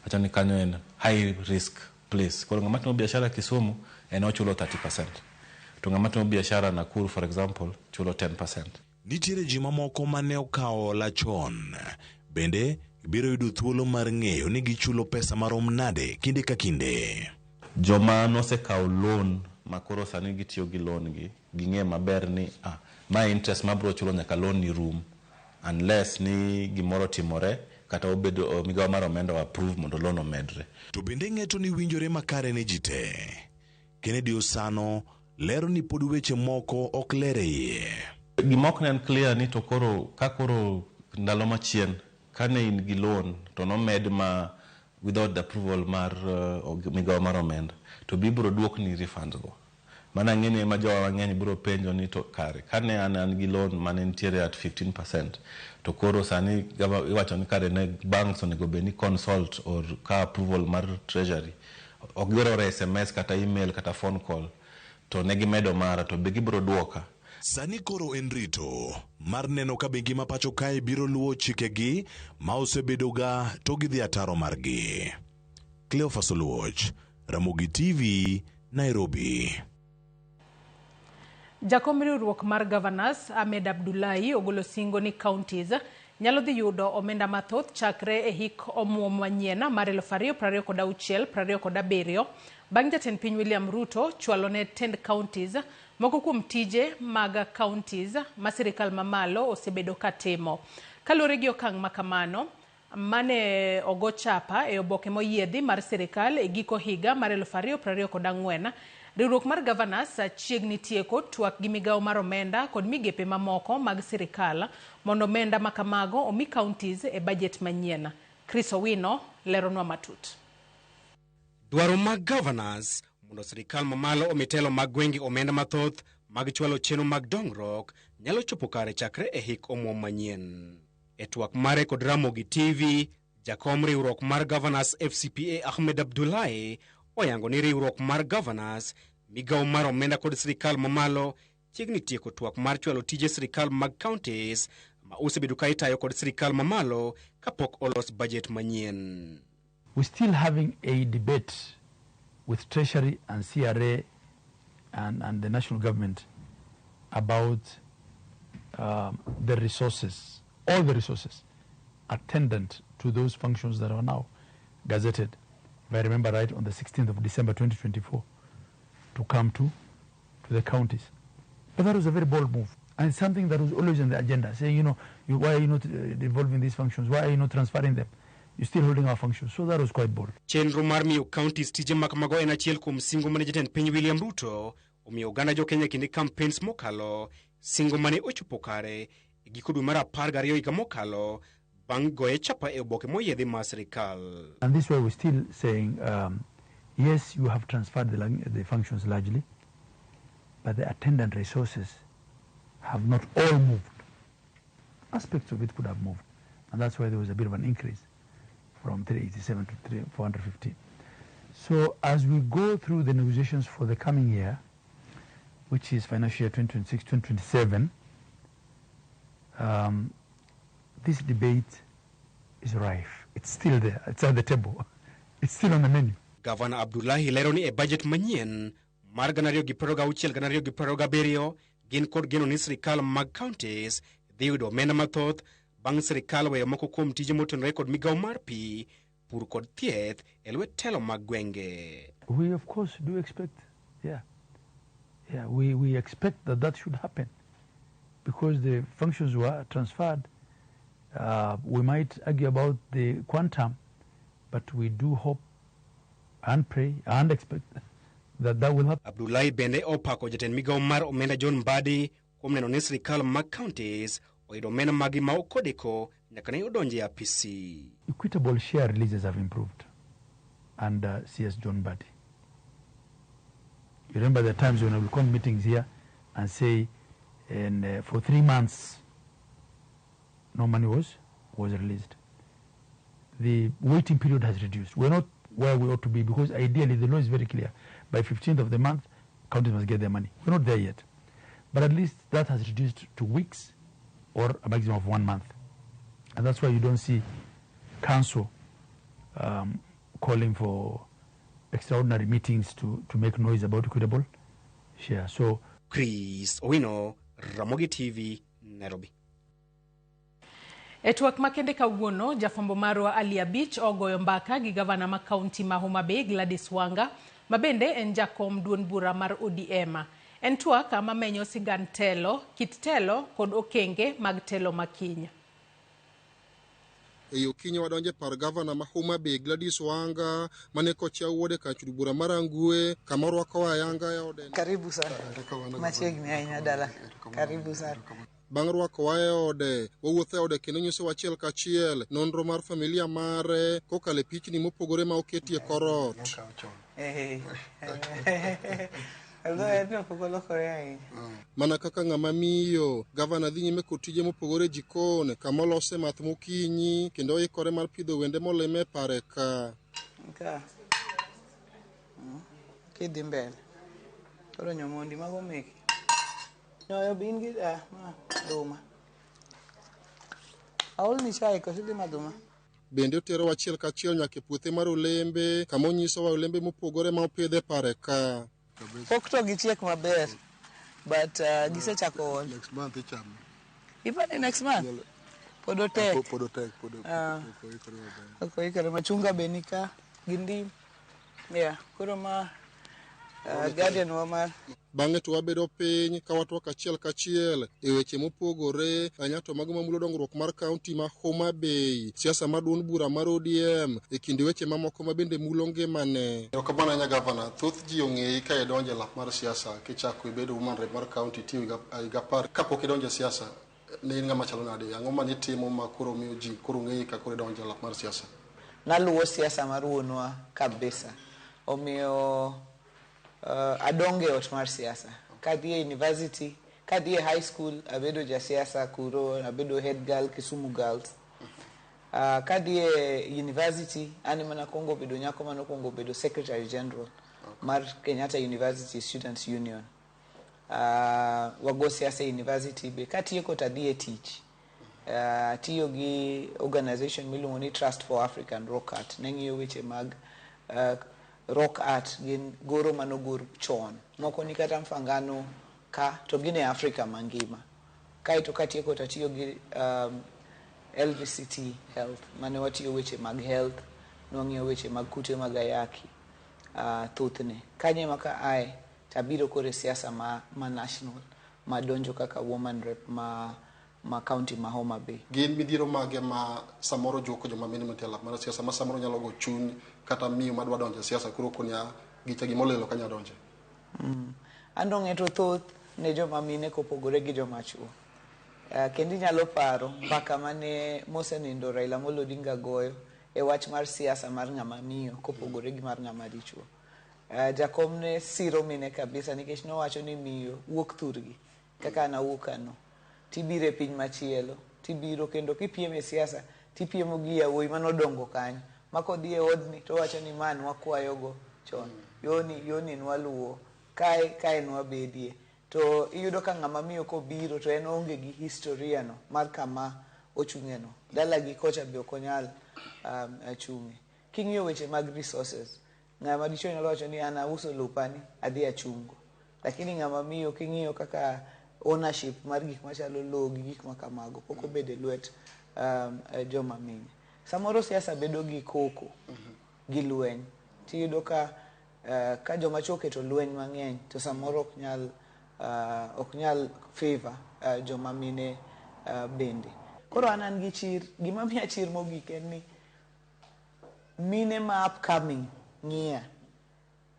Acha ni kanyo en high risk place. Kwa ng'ama timo biashara Kisumu en ochulo 30%. To ng'ama timo biashara Nakuru for example chulo 10%. Nitiere ji mamoko mane okawo lachon. Bende biro yudo thuolo mar ng'eyo ni gichulo pesa marom nade kinde ka kinde. Joma nosekawo loan makoro sani gitiyo gi loan gi ging'e maber ni ma interest mabro chulo nyaka loan ni room unless ni gimoro timore kata obedo migawo mar omenda approve mondo loan omedre. To bende ng'eto ni winjore makare ne ji te. Kennedy Osano lero ni pod weche moko ok lere iye. Gimok nen clear ni to koro ndalo machien kane in gi loan to nomed ma without the approval mar migawo mar omenda to bibro duok ni refunds go. Mana ng'eni ma jowa ng'eny biro penjo ni to kare kane an gi loan mane nitiere at 15% to koro sani iwacho ni kare ne banks onego be ni consult or ka approval mar treasury ok giro SMS kata email kata phone call to ne gimedo mara to be gibro duoka. Sani koro en rito mar neno ka bengi ma pacho kae biro luwo chikegi ma osebedoga to gidhi ataro margi. Cleophas Oluoch, Ramogi TV, Nairobi. Jakom riwruok mar Governors Ahmed Abdullahi ogolo singo ni counties nyalo dhi yudo omenda mathoth chakre e hik omuom manyien mar 2026-2027 bang' jatend piny William Ruto chwalo ne tend counties moko kuom tije mag counties ma sirikal mamalo osebedo katimo. Kaluwore gi okang' makamano mane ogo chapa e oboke moyiedhi mar sirikal e giko higa mar 2024, riwruok mar Governors chiegni tieko twak gi migawo mar omenda kod migepe mamoko mag sirikal mondo omenda makamago omi counties e budget manyien. Chris Owino leronwa matut. Dwaro mag Governors mondo sirikal mamalo omitelo mag gwenge omenda mathoth mag chwalo chenro mag dongruok nyalo chopo kare chakre e hik omuom manyien. E twak mare kod Ramogi TV, jakom riwruok mar Governors FCPA Ahmed Abdullahi oyango ni riwruok mar Governors migawo mar omenda kod sirikal mamalo chiegni tieko twak mar chwalo tije sirikal mag counties ma osebedo ka itayo kod sirikal mamalo kapok olos budget manyien. We're still having a debate with Treasury and CRA and the national government about the resources, all the resources attendant to those functions that are now gazetted, if I remember right, on the 16th of December 2024, to come to the counties. But that was a very bold move. And it's something that was always on the agenda, saying, why are you not devolving these functions? Why are you not transferring them? You're still holding our functions. So that was quite bold. Chenro mar miyo counties tije makamago en achiel kuom singo mane jatend piny William Ruto omiyo oganda jo Kenya kinde campaigns mokalo, singo mane ochopo kare e giko dwe mar 12 higa mokalo bang' goye chapa e oboke moyiedhi mar sirikal. And this way we're still saying, yes, you have transferred the functions largely, but the attendant resources have not all moved. Aspects of it could have moved. And that's why there was a bit of an increase from 387 to 415. So as we go through the negotiations for the coming year, which is financial year 2026-2027, this debate is rife. It's still there. It's at the table. It's still on the menu. Governor Abdullahi lero ni e budget manyien mar 2026-2027 gin kod geno ni sirikal mag counties dhi yudo omenda mathoth bang' sirikal weyo moko kuom tije motenore kod migawo mar pi pur kod thieth e lwet telo mag gwenge. We of course do expect, we expect that should happen because the functions were transferred. We might argue about the quantum, but we do hope and pray and expect that will happen. Abdullahi bende opako jatend migao mar omenda John Mbadi kuom neno ni sirikal mag counties oyudo omenda magi ma okodeko nyaka ne odonje e apisi. Equitable share releases have improved under CS John Mbadi. You remember the times when we come meetings here and say, and for 3 months, no money was released. The waiting period has reduced. We're not where we ought to be because ideally the law is very clear. By 15th of the month, counties must get their money. We're not there yet. But at least that has reduced to weeks or a maximum of 1 month. And that's why you don't see council calling for extraordinary meetings to make noise about equitable share. So, Chris Owino, Ramogi TV, Nairobi. E twak makende kawuono, jafwambo marwa Ali Abich ogoyo mbaka gi gavana ma kaunti ma Homa Bay Gladys Wanga, mabende en jakom duond bura mar ODM. En twak ma menyo sigand telo, kit telo kod okenge mag telo makiny. Eyo kinye wadonje par gavana ma Homa Bay Gladys Wanga mane kocha wuode ka chudu bura marangue kamorwa kwa yanga ya ode. Karibu sana. Machiegni ahinya dala. Karibu sana. Bang'rwa kwae ode wowuothe ode kendo nyiso wachiel kachiel nonro mar familia mare kokale pichni mopogore ma oketi e korot. Mana kaka ng'ama miyo gavana dhi nyime kod tije mopogore jikon kama olose math mokinyi kendo oikore mar pidho wende moleme pare ka. Kidhi mbele. Koro nyomondi mago meki. Nyoyo bin gi duma. Aol ni chai ko sidhi maduma. Bende otero wachiel kachiel nyaka e puothe mar olembe kama onyiso wa olembe mopogore ma opidhe pare ka. Pok to gichiek maber, but gisechako next month icham. Even next month. Podotek. Podotek. Machunga benika gindi. Yeah, koro ma guardian wa mar. Bang'e to wabedo piny ka watwa kachiel kachiel e weche mopogore anyato mago mamulo dongruok mar kaunti ma Homa Bay, siasa mar duond bura mar ODM e kinde weche mamoko ma bende mulo ngimane. Okabana nya gavana thoth ji ong'eyi ka idonje lak mar siasa kichako ibedo woman rep mar kaunti ti higa par kapok idonje siasa ne in ng'ama chalo nade ang'o ma nitimo ma koro miyo ji koro ng'eyi ka koro idonje lak mar siasa? Naluwo siasa mar wuonwa kabisa omiyo adonge ot mar siasa. Kadhi e university, kadhi e high school, abedo ja siasa kuro, abedo head girl Kisumu Girls. Kadhi e university, ani mana Kongo bedo nyako mano Kongo bedo secretary general mar Kenyatta University Students Union. Wago siasa university be katieko tadhi e tich. Tiyo gi organization miluongo ni Trust for African Rock Art. Neng'iyo weche mag rock art gin goro manogor chon moko ni kata mfangano ka to gine Afrika mangima kaito katieko tatiyo gi LVCT health mane watiyo weche mag health nong'iyo weche mag kute mag ayaki thothne kanye maka ai tabiro kore siasa ma national madonjo kaka woman rep ma county ma Homa Bay. Gin midhiero mage ma samoro joko joma mine matela mar siasa ma samoro nyalo go chuny kata miyo madwa donjo siasa kuro kunya gicha gimolelo kanya donje. Ando ng'eto thoth ne joma mine kopogore gi joma chuo. Kendi nyalo paro mbaka mane mosenindo Raila Amolo Odinga goyo e wach mar siasa mar ng'ama miyo kopogore gi mar ng'ama dichuo. Jakom ne siro mine kabisa nikech nowacho ni miyo wuok thurgi kaka na wuokano. Tibire piny machielo, tibiro kendo kipiem e siasa, tipiemo gi yawuoyi manodongo kanyo. Mako dhi e odni to wacho ni man wakwayogo chon. Yoni nwaluwo, kae nwabedie. To iyudo ka ng'ama miyo kobiro to en onge gi historia no mar kama ochung'e no. Dalagi kocha be ok onyal chung'e. King'iyo weche mag resources, ng'ama dichuo nyalo wacho ni an auso lopani adhi achungo. Lakini ng'ama miyo king'iyo kaka ownership mar gik machalo lowo gi gik makamago pok obede lwet joma mine. samoro siasa bedo gi koko gi lweny tiyudo ka ka joma chuo keto lweny mang'eny to samoro ok nyal favor joma mine bende. Koro an gi chir, gima miya chir mogik en ni mine ma upcoming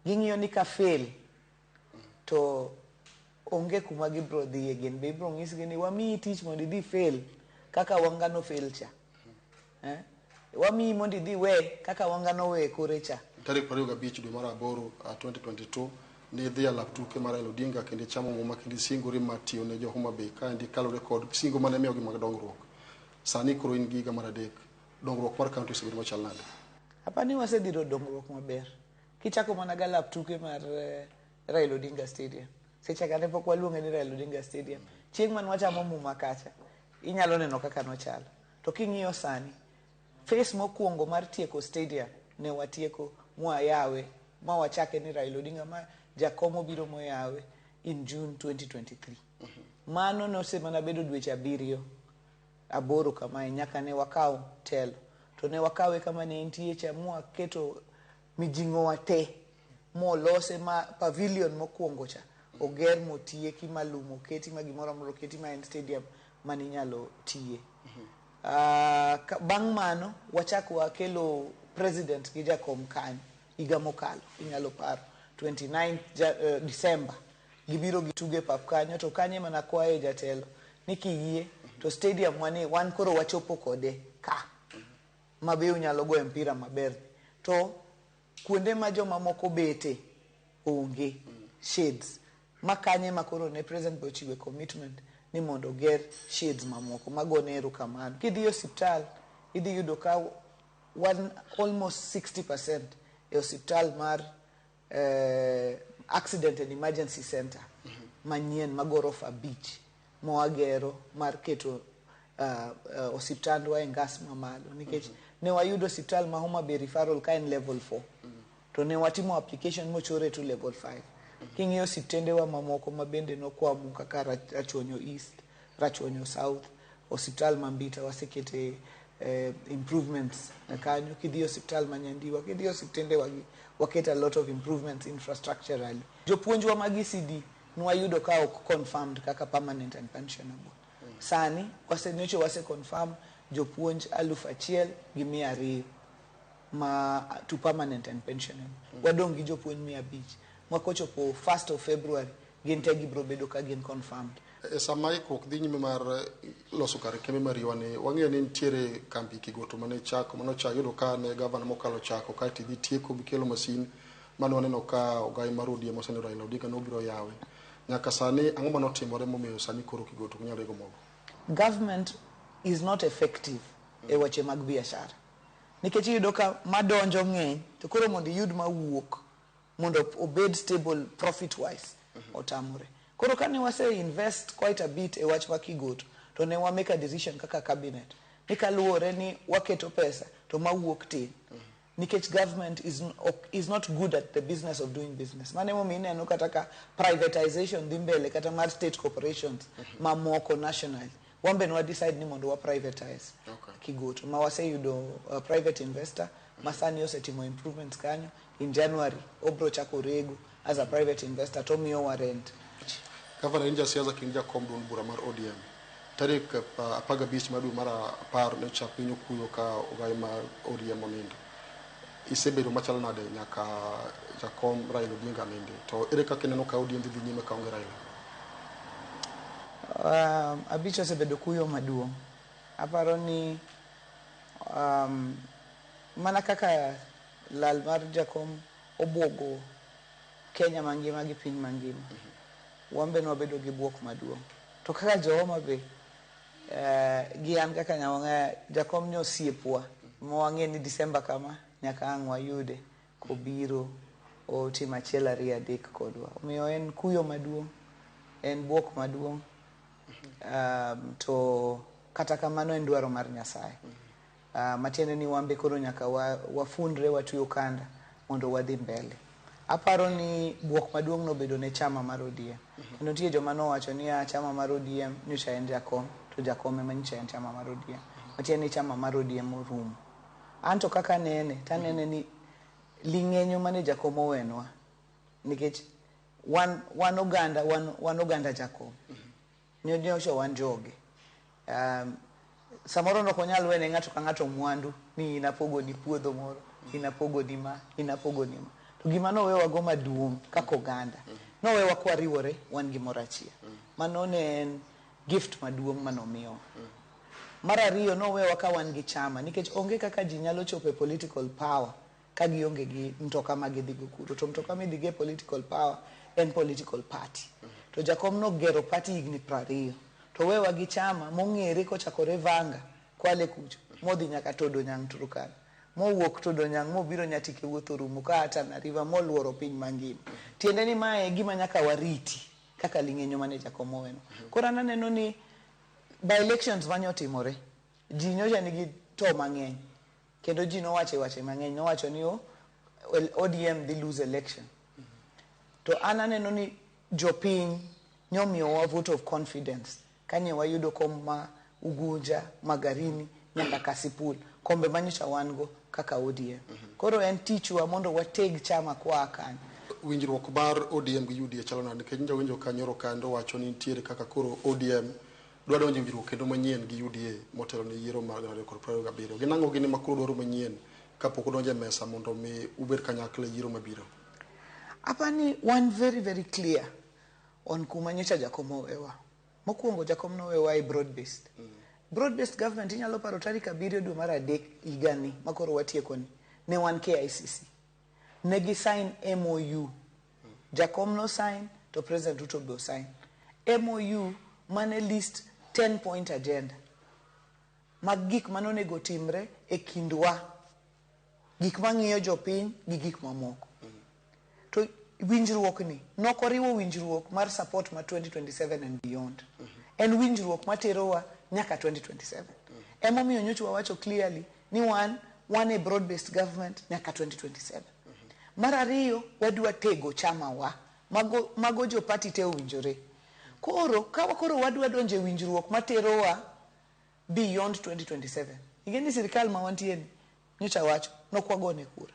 ging'iyo ni ka fail to onge kuma gibro dhiye gin be ibro ng'isgi ni wamiyi tich mondo idhi fail kaka wangano fail cha. Wamiyi mondo idhi we kaka wangano we kore cha. Tarik 25 dwe mar 8 2022 ni dhi alap tuke mar Raila Odinga kendo chamo muma kendo singori matiyo ne jo Homa Bay ka ndi kalore kod singo mane miyo gi mag dongruok. Sani koro in giga mar adek dongruok mar kaunti osebedo machal nade? Apani wasedhiro dongruok maber. Kichako mana ga alap tuke mar Raila Odinga Stadium. Seche kane pok waluonge ni Raila Odinga Stadium. Chieng' man wachamo muma kacha inyalo neno kaka nochalo. To king'iyo sani face mokwongo mar tieko stadium ne watieko mwayawe ma wachake ni Raila Odinga ma jakomo biro moyawe in June 2023. Mano nosemana bedo dweche 7-8 kamae nyaka ne wakaw telo. To ne wakawe kama ne entie cha mwaketo mijing'o wate molose ma pavilion mokwongo cha oger motieki malumo keti ma gimoro amoro keti ma en stadium mani nyalo tiye. Bang' mano wachako wakelo president gi jakom kanyo higa mokalo inyalo paro 29 December gibiro gituge pap kanyo to kanye mana kwaye jatelo ni kiyie to stadium wan koro wachopo kode ka mabe unyalo goyo mpira maber to kuonde ma joma moko bete onge shades makanye makoro ne president bochiwe commitment ni mondo ger shades mamoko magone erokamano. Kidhi hospital idhi yudo ka almost 60% e hospital mar accident and emergency center Manyien magorofa beach mwagero mar keto hospitandwa e ngas mamalo nikech ne wayudo hospital ma Homa Bay referral ka en level 4 to ne watimo application mochore to level 5. King'iyo hospitandewa mamoko mabende nokwamo kaka Rachuonyo East, Rachuonyo South, hospital Mambita wasekete improvements kanyo. Kidhi hospital Manyandiwa, kidhi hospitandewa waketa a lot of improvements infrastructurally. Jopuonjwa mag ECD nwayudo ka ok confirmed kaka permanent and pensionable. Sani wasenyocho wase confirm jopuonj 1,200 ma to permanent and pensionable. Wadong gi jopuonj 500 mwakochopo 1st of February ginte gibro bedo ka gin confirmed. Sama ikruok dhi nyime mar loso kar kembe mariwane wang'eyo ni nitiere kambi Kigoto mane chako yudo ka ne gavana mokalo chako ka tidhi tieko bikelo masin mane waneno ka ogai mar ODM mosenero Raila Odinga nobiro yawe. Nyaka sani ang'o manotimore momiyo sani koro Kigoto kunyalo ego mogo? Government is not effective e weche mag biashara. Nikech iyudo ka madonjo ng'eny to koro mondo iyud mawuok mondo obed stable profit wise otamore. Koro kane wase invest quite a bit e wach ma Kigoto to ne wa make a decision kaka cabinet ni kaluwore ni waketo pesa to mawuok tin. Nikech government is not good at the business of doing business. Mane mo mineno kata ka privatization dhi mbele kata mar state corporations mamoko national. Wambe nwa decide ni mondo wa privatize Kigoto. Ma wase yudo private investor masani osetimo improvements kanyo. In January obro chako rego as a private investor to miyo wa rent. Gavana Inja siasa kinja komdun bura mar ODM. Tarik 15 madu mar 10 ne chapinyo kuyo ka ogai mar ODM onindo. Isebedo machal nade nyaka jakom Raila Odinga ninde. To ere kaka neno ka ODM dhi nyime ka onge Raila? Abicho osebedo kuyo maduong'. Aparo ni mana kaka lal mar jakom obwogo Kenya mangima gi piny mangima. Wambe nwabedo gi bwok maduong'. To kaka jo Homa Bay gi an kaka nyawang'e jakom nyo osiepwa mwang'e ni December kama nyaka ang' wayude kobiro otimo 1, 2, 3 kodwa. Omiyo en kuyo maduong', en bwok maduong'. To kata kamano en dwaro mar Nyasaye. Matiende ni wambe koro nyaka wafundre watuyo kanda mondo wadhi mbele. Aparo ni bwok maduong' nobedo ne chama mar ODM. Kendo nitie joma nowacho ni chama mar ODM nyocha en jakom to jakom ema nyocha en chama mar ODM. Matiende ni chama mar ODM orumo. anto kaka nene tanene ni ling'enyo mane Jakom owenwa nikech wan oganda Jakom nyonyocho wan joge samoro no konyal wene ng'ato ka ng'ato mwandu ni inapogo ni puodho moro inapogo ni ma to gima no wewa go maduong' kaka oganda no wewa kwariwore wan gimoro achiel mano ne en gift maduong' manomiyo mar ariyo no wewa ka wan gi chama nikech onge kaka ji nyalo chope political power ka gionge gi mtoka magidhigo kuro to mtoka midhige political power en political party to Jakom no gero party higni 20 to wewa gi chama mong'ere kochakore Vanga Kwale kucho modhi nyaka Todo Nyang' Turkana mowuok Todo Nyang' mobiro Nyatike wuotho rumo ka Tana River moluoro piny mangima tiende ni mae gima nyaka wariti kaka ling'enyo mane Jakom oweno koro aneno ni by elections manyotimore ji nyocha nigi to mang'eny kendo ji nowacho wache mang'eny nowacho ni ODM dhi lose election to aneno ni jopiny nyomiyowa vote of confidence kanye wayudo kom ma Ugunja Magarini nyaka Kasipul kombe manyicha wango kaka ODM koro en tichwa mondo wateg chama kwa kanyo winjruok mar ODM gi UDA chalo nade nikech njawinjo kanyoro kando wacho ni nitiere kaka koro ODM dwa donjo winjruok kendo manyien gi UDA motelo ni yiero mar 2027 ginang'o gini makoro dwaro manyien kapok odonjo e mesa mondo mi ubed kanyakla yiero mabiro apani one very clear on kuma nyocha Jakom owewa mokwongo Jakom nowewa e broad based government inyalo paro tarik 7 dwe mar 3 higani makoro watieko ni ne wan KICC ne gi sign MOU Jakom no sign to President Ruto be sign MOU mane list 10 point agenda mag gik manonego timre e kindwa gik mang'iyo jopiny gi gik mamoko to winjruok ni nokoriwo winjruok mar support ma 2027 and beyond en winjruok materowa nyaka 2027 emomiyo nyocha wawacho clearly ni wan a broad based government nyaka 2027 mar ariyo wadwa tego chama wa mago jo party te winjore koro wadwa donje winjruok materowa beyond 2027 ingeni sirikal ma wantieni nyocha wacho nokwagone kura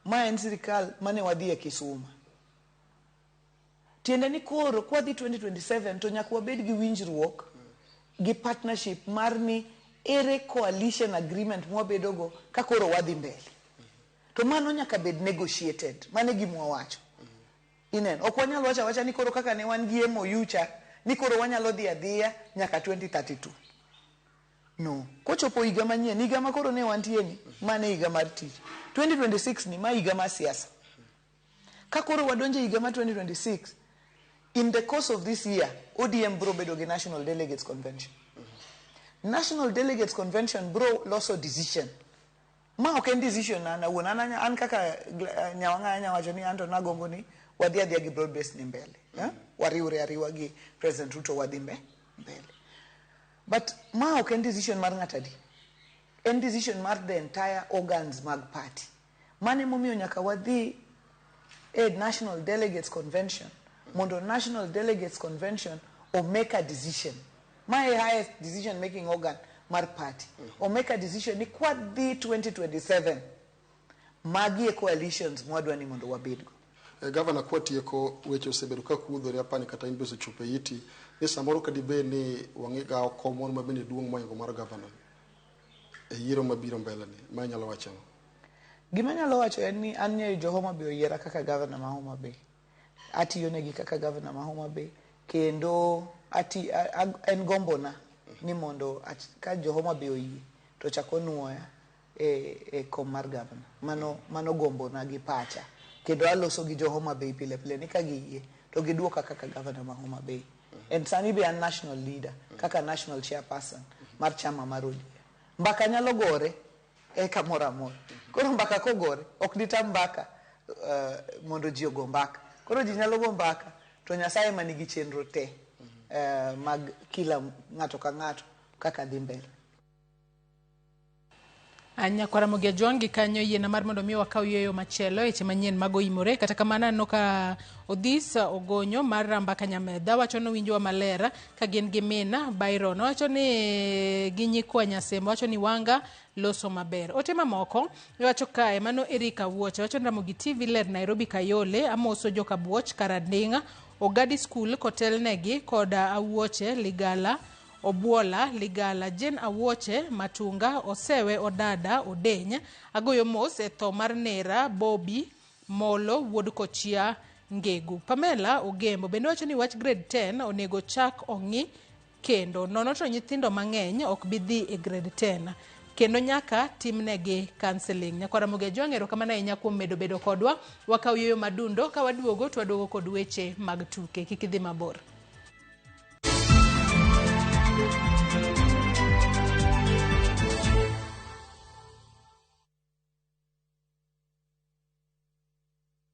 ma en sirikal mane wadhi e Kisuma tiende ni koro kwa dhi 2027 to nyaka wabed gi winjruok gi partnership mar ni ere coalition agreement mwabedogo ka koro wadhi mbele to mano nyaka bed negotiated mane gimwa wacho inen ok wanyalo wacha ni koro kaka ne wan gi MOU cha ni koro wanyalo dhi adhiya nyaka 2032 no kochopo higa manyien higa makoro ne wantie ni mane higa mar tich 2026 ni ma higa mar siasa ka koro wadonje higa mar 2026 in the course of this year ODM bro bedo gi National Delegates Convention National Delegates Convention bro loso decision ma ok en decision na wuonana an kaka nyawanga wacho ni anto nagombo ni wadhi adhiya gi broad based ni mbele wariwre ariwa gi President Ruto wadhi mbele but ma ok en decision mar ng'atadi en decision mar the entire organs mag party mane momiyo nyaka wadhi National Delegates Convention mondo National Delegates Convention o make a decision my highest decision making organ mar party o make a decision ni kwa dhi 2027 magi e coalitions mwadwa ni mondo wabedgo Governor kwatieko weche osebedo ka kudhore apani kata in beso chupe iti ni samoro ka dibe ni wang'iga komon mabende duong' moingo mar governor e yiero mabiro mbele ni ma nyalo wacho gima nyalo wacho en ni an nyeyo jo Homa Bay oyiera kaka governor ma Homa Bay atiyo negi kaka governor ma Homa Bay kendo en gombona ni mondo ka jo Homa Bay oyie to chako nuoya e kom mar governor mano gombona gi pacha kendo aloso gi jo Homa Bay pile ni ka giyie to giduoka kaka governor ma Homa Bay and sani be an national leader kaka national chairperson mar chama mar ODM mbaka nyalo gore e kamoro amora koro mbaka kogore ok ditam mbaka mondo ji ogo mbaka koro ji nyalo go mbaka to Nyasaye manigi chenro te mag kila ng'ato ka ng'ato kaka dhi mbele Anya kwa Ramogi Jwangi kanyo yena mar mondo mi wakaw yoyo machelo Weche Manyien mago imore kata kamana no ka Odhis Ogonyo mar Rambaka Nyamedha wacho no winjwa malera ka gin gi mina Byron wacho ni ginyikwa Nyasembo wacho ni wanga loso maber. Otema moko wacho kae mano Erika Weche wacho Ramogi TV ler Nairobi Kayole amoso joka buoch Karadinga Ogadi School kotel negi koda Awuoche Ligala Obuola Ligala Jen Awuoche Matunga Osewe Odada Odenya agoyo mos e tho mar Nera Bobby Molo wuod Kochia Ngegu. Pamela Ogembo bende wacho ni wach grade 10 onego chak ongi kendo nono to nyithindo mang'eny ok bi dhi e grade 10 kendo nyaka timnegi counseling. Nyakwara Ramogi Jwangi erokamano ahinya kuom bedo kodwa wakaw yoyo madundo ka waduogo kod weche mag tuke kik idhi mabor.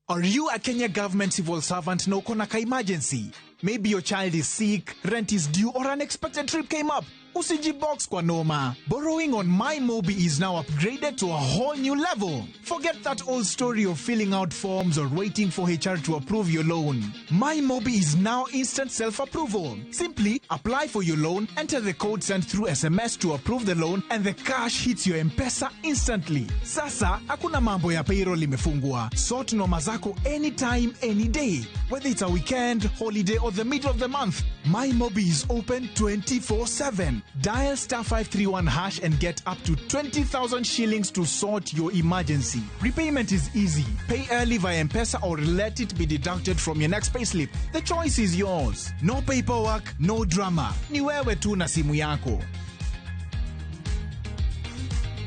Are you a Kenya government civil servant no konaka emergency? Maybe your child is sick, rent is due, or unexpected trip came up. Usiji box kwa noma. Borrowing on MyMobi is now upgraded to a whole new level. Forget that old story of filling out forms or waiting for HR to approve your loan. MyMobi is now instant self-approval. Simply apply for your loan, enter the code sent through SMS to approve the loan, and the cash hits your M-Pesa instantly. Sasa, hakuna mambo ya payroll imefungwa. Sort noma zako anytime, any day. Whether it's a weekend, holiday, or the middle of the month, MyMobi is open 24/7. Dial *531# and get up to 20,000 shillings to sort your emergency. Repayment is easy. Pay early via M-Pesa or let it be deducted from your next payslip. The choice is yours. No paperwork, no drama. Ni wewe tu na simu yako.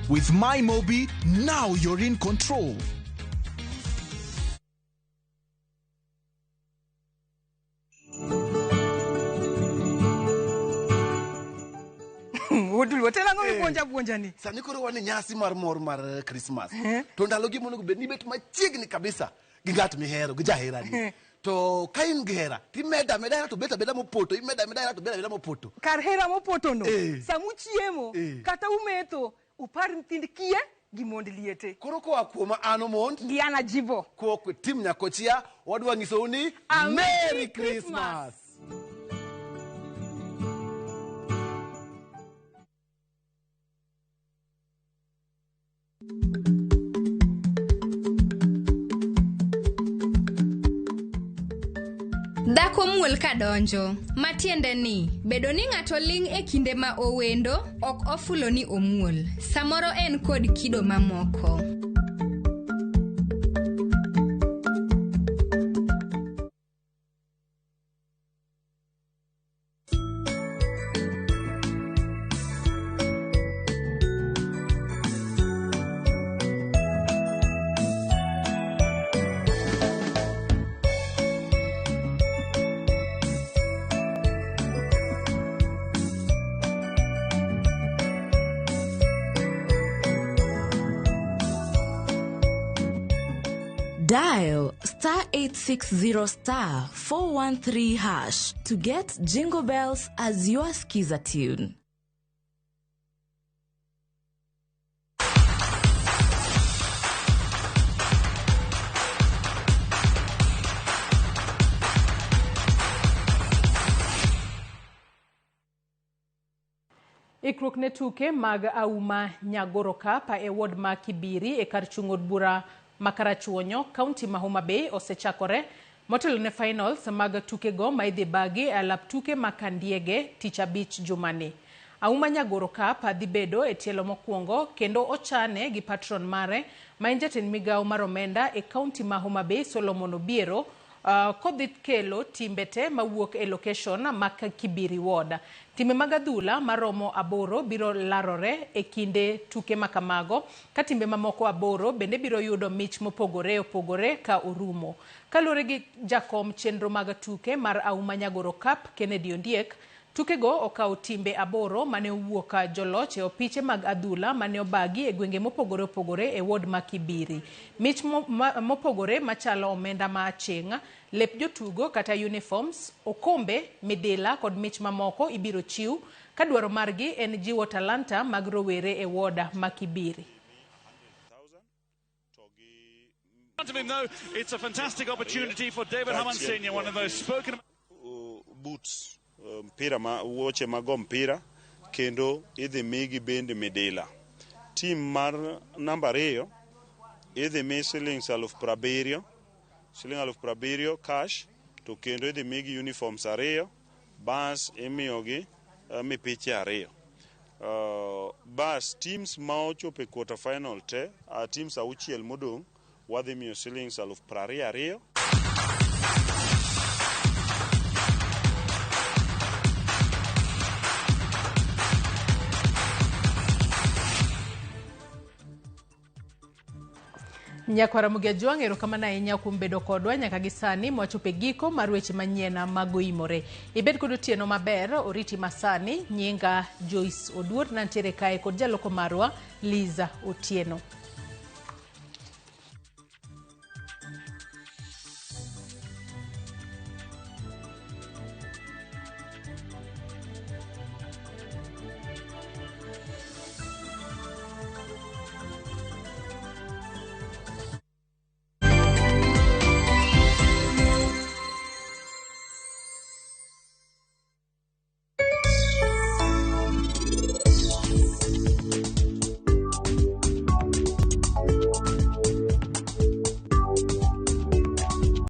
With MyMobi, now you're in control. Wodul wotela ngo buonja ni. Sani koro wani nyasi mar mor mar Christmas. To ndalo gi monego bed ni bet machiegni kabisa gi ngat mihero gi jahera ni. To kain gihera ti meda to beta mopoto imeda to beta mopoto. Kar hera mopoto no. Samu chiemo kata umeto upar mtind kie gi mond liete. Koro ko akuoma ano mond gi ana jibo. Ko tim nyakochia wadwa ngiso ni Merry Christmas. Dhako muol kadonjo, matiende ni, bedo ni ng'ato ling' e kinde ma owendo, ok ofulo ni omuol. Samoro en kod kido mamoko. Dial *860*413# to get Jingle Bells as your skiza tune. Ikruok ne tuke mag Auma Nyagoro Cup e ward ma Kibiri e kar chung od bura Makarachuonyo, County ma Homa Bay osechakore. Motelo ne finals mag tuke go ma idhi bagi e alap tuke ma Kandiege tich abich jumani. Auma Nyagoro Cup dhi bedo e tielo mokwongo kendo ochane gi patron mare ma en jatend migawo mar omenda e County ma Homa Bay Solomon Obiero kodhi kelo timbe te mawuok e location ma Kibiri ward. Time mag adhula maromo 8 biro larore e kinde tuke makamago ka timbe mamoko 8 bende biro yudo mich mopogore ka orumo. Kalure gi jakom chenro mag tuke mar Auma Nyagoro Cup Kennedy Ondiek, tuke go okaw timbe 8 mane owuok joloch e opiche mag adhula mane obagi e gwenge mopogore e ward ma Kibiri. Mich mopogore machalo omenda ma chenga, lep jotugo kata uniforms, okombe, medela kod mich mamoko ibiro chiw ka dwaro margi en jiwo talanta mag rowere e ward ma Kibiri. No, it's a fantastic opportunity for David Hamansenya, one of those spoken boots mpira woche mago mpira kendo idhi migi bende medela. Team mar namba 2 idhi mi shillings 70,000 cash to kendo idhi migi uniforms 2 bas imiyogi mipiche 2. Bas teams ma ochopo e quarter final te teams 6 modong' wadhi miyo shillings 22,000. Nyakwara Mugiajwang' erokamano ahinya kuom bedo kodwa nyaka gi sani mwachopo e giko mar weche manyien magoimore. Ibed kod otieno maber, oriti masani. Nyinga Joyce Oduor, nantiere kae kod jaloko marwa Liza Otieno.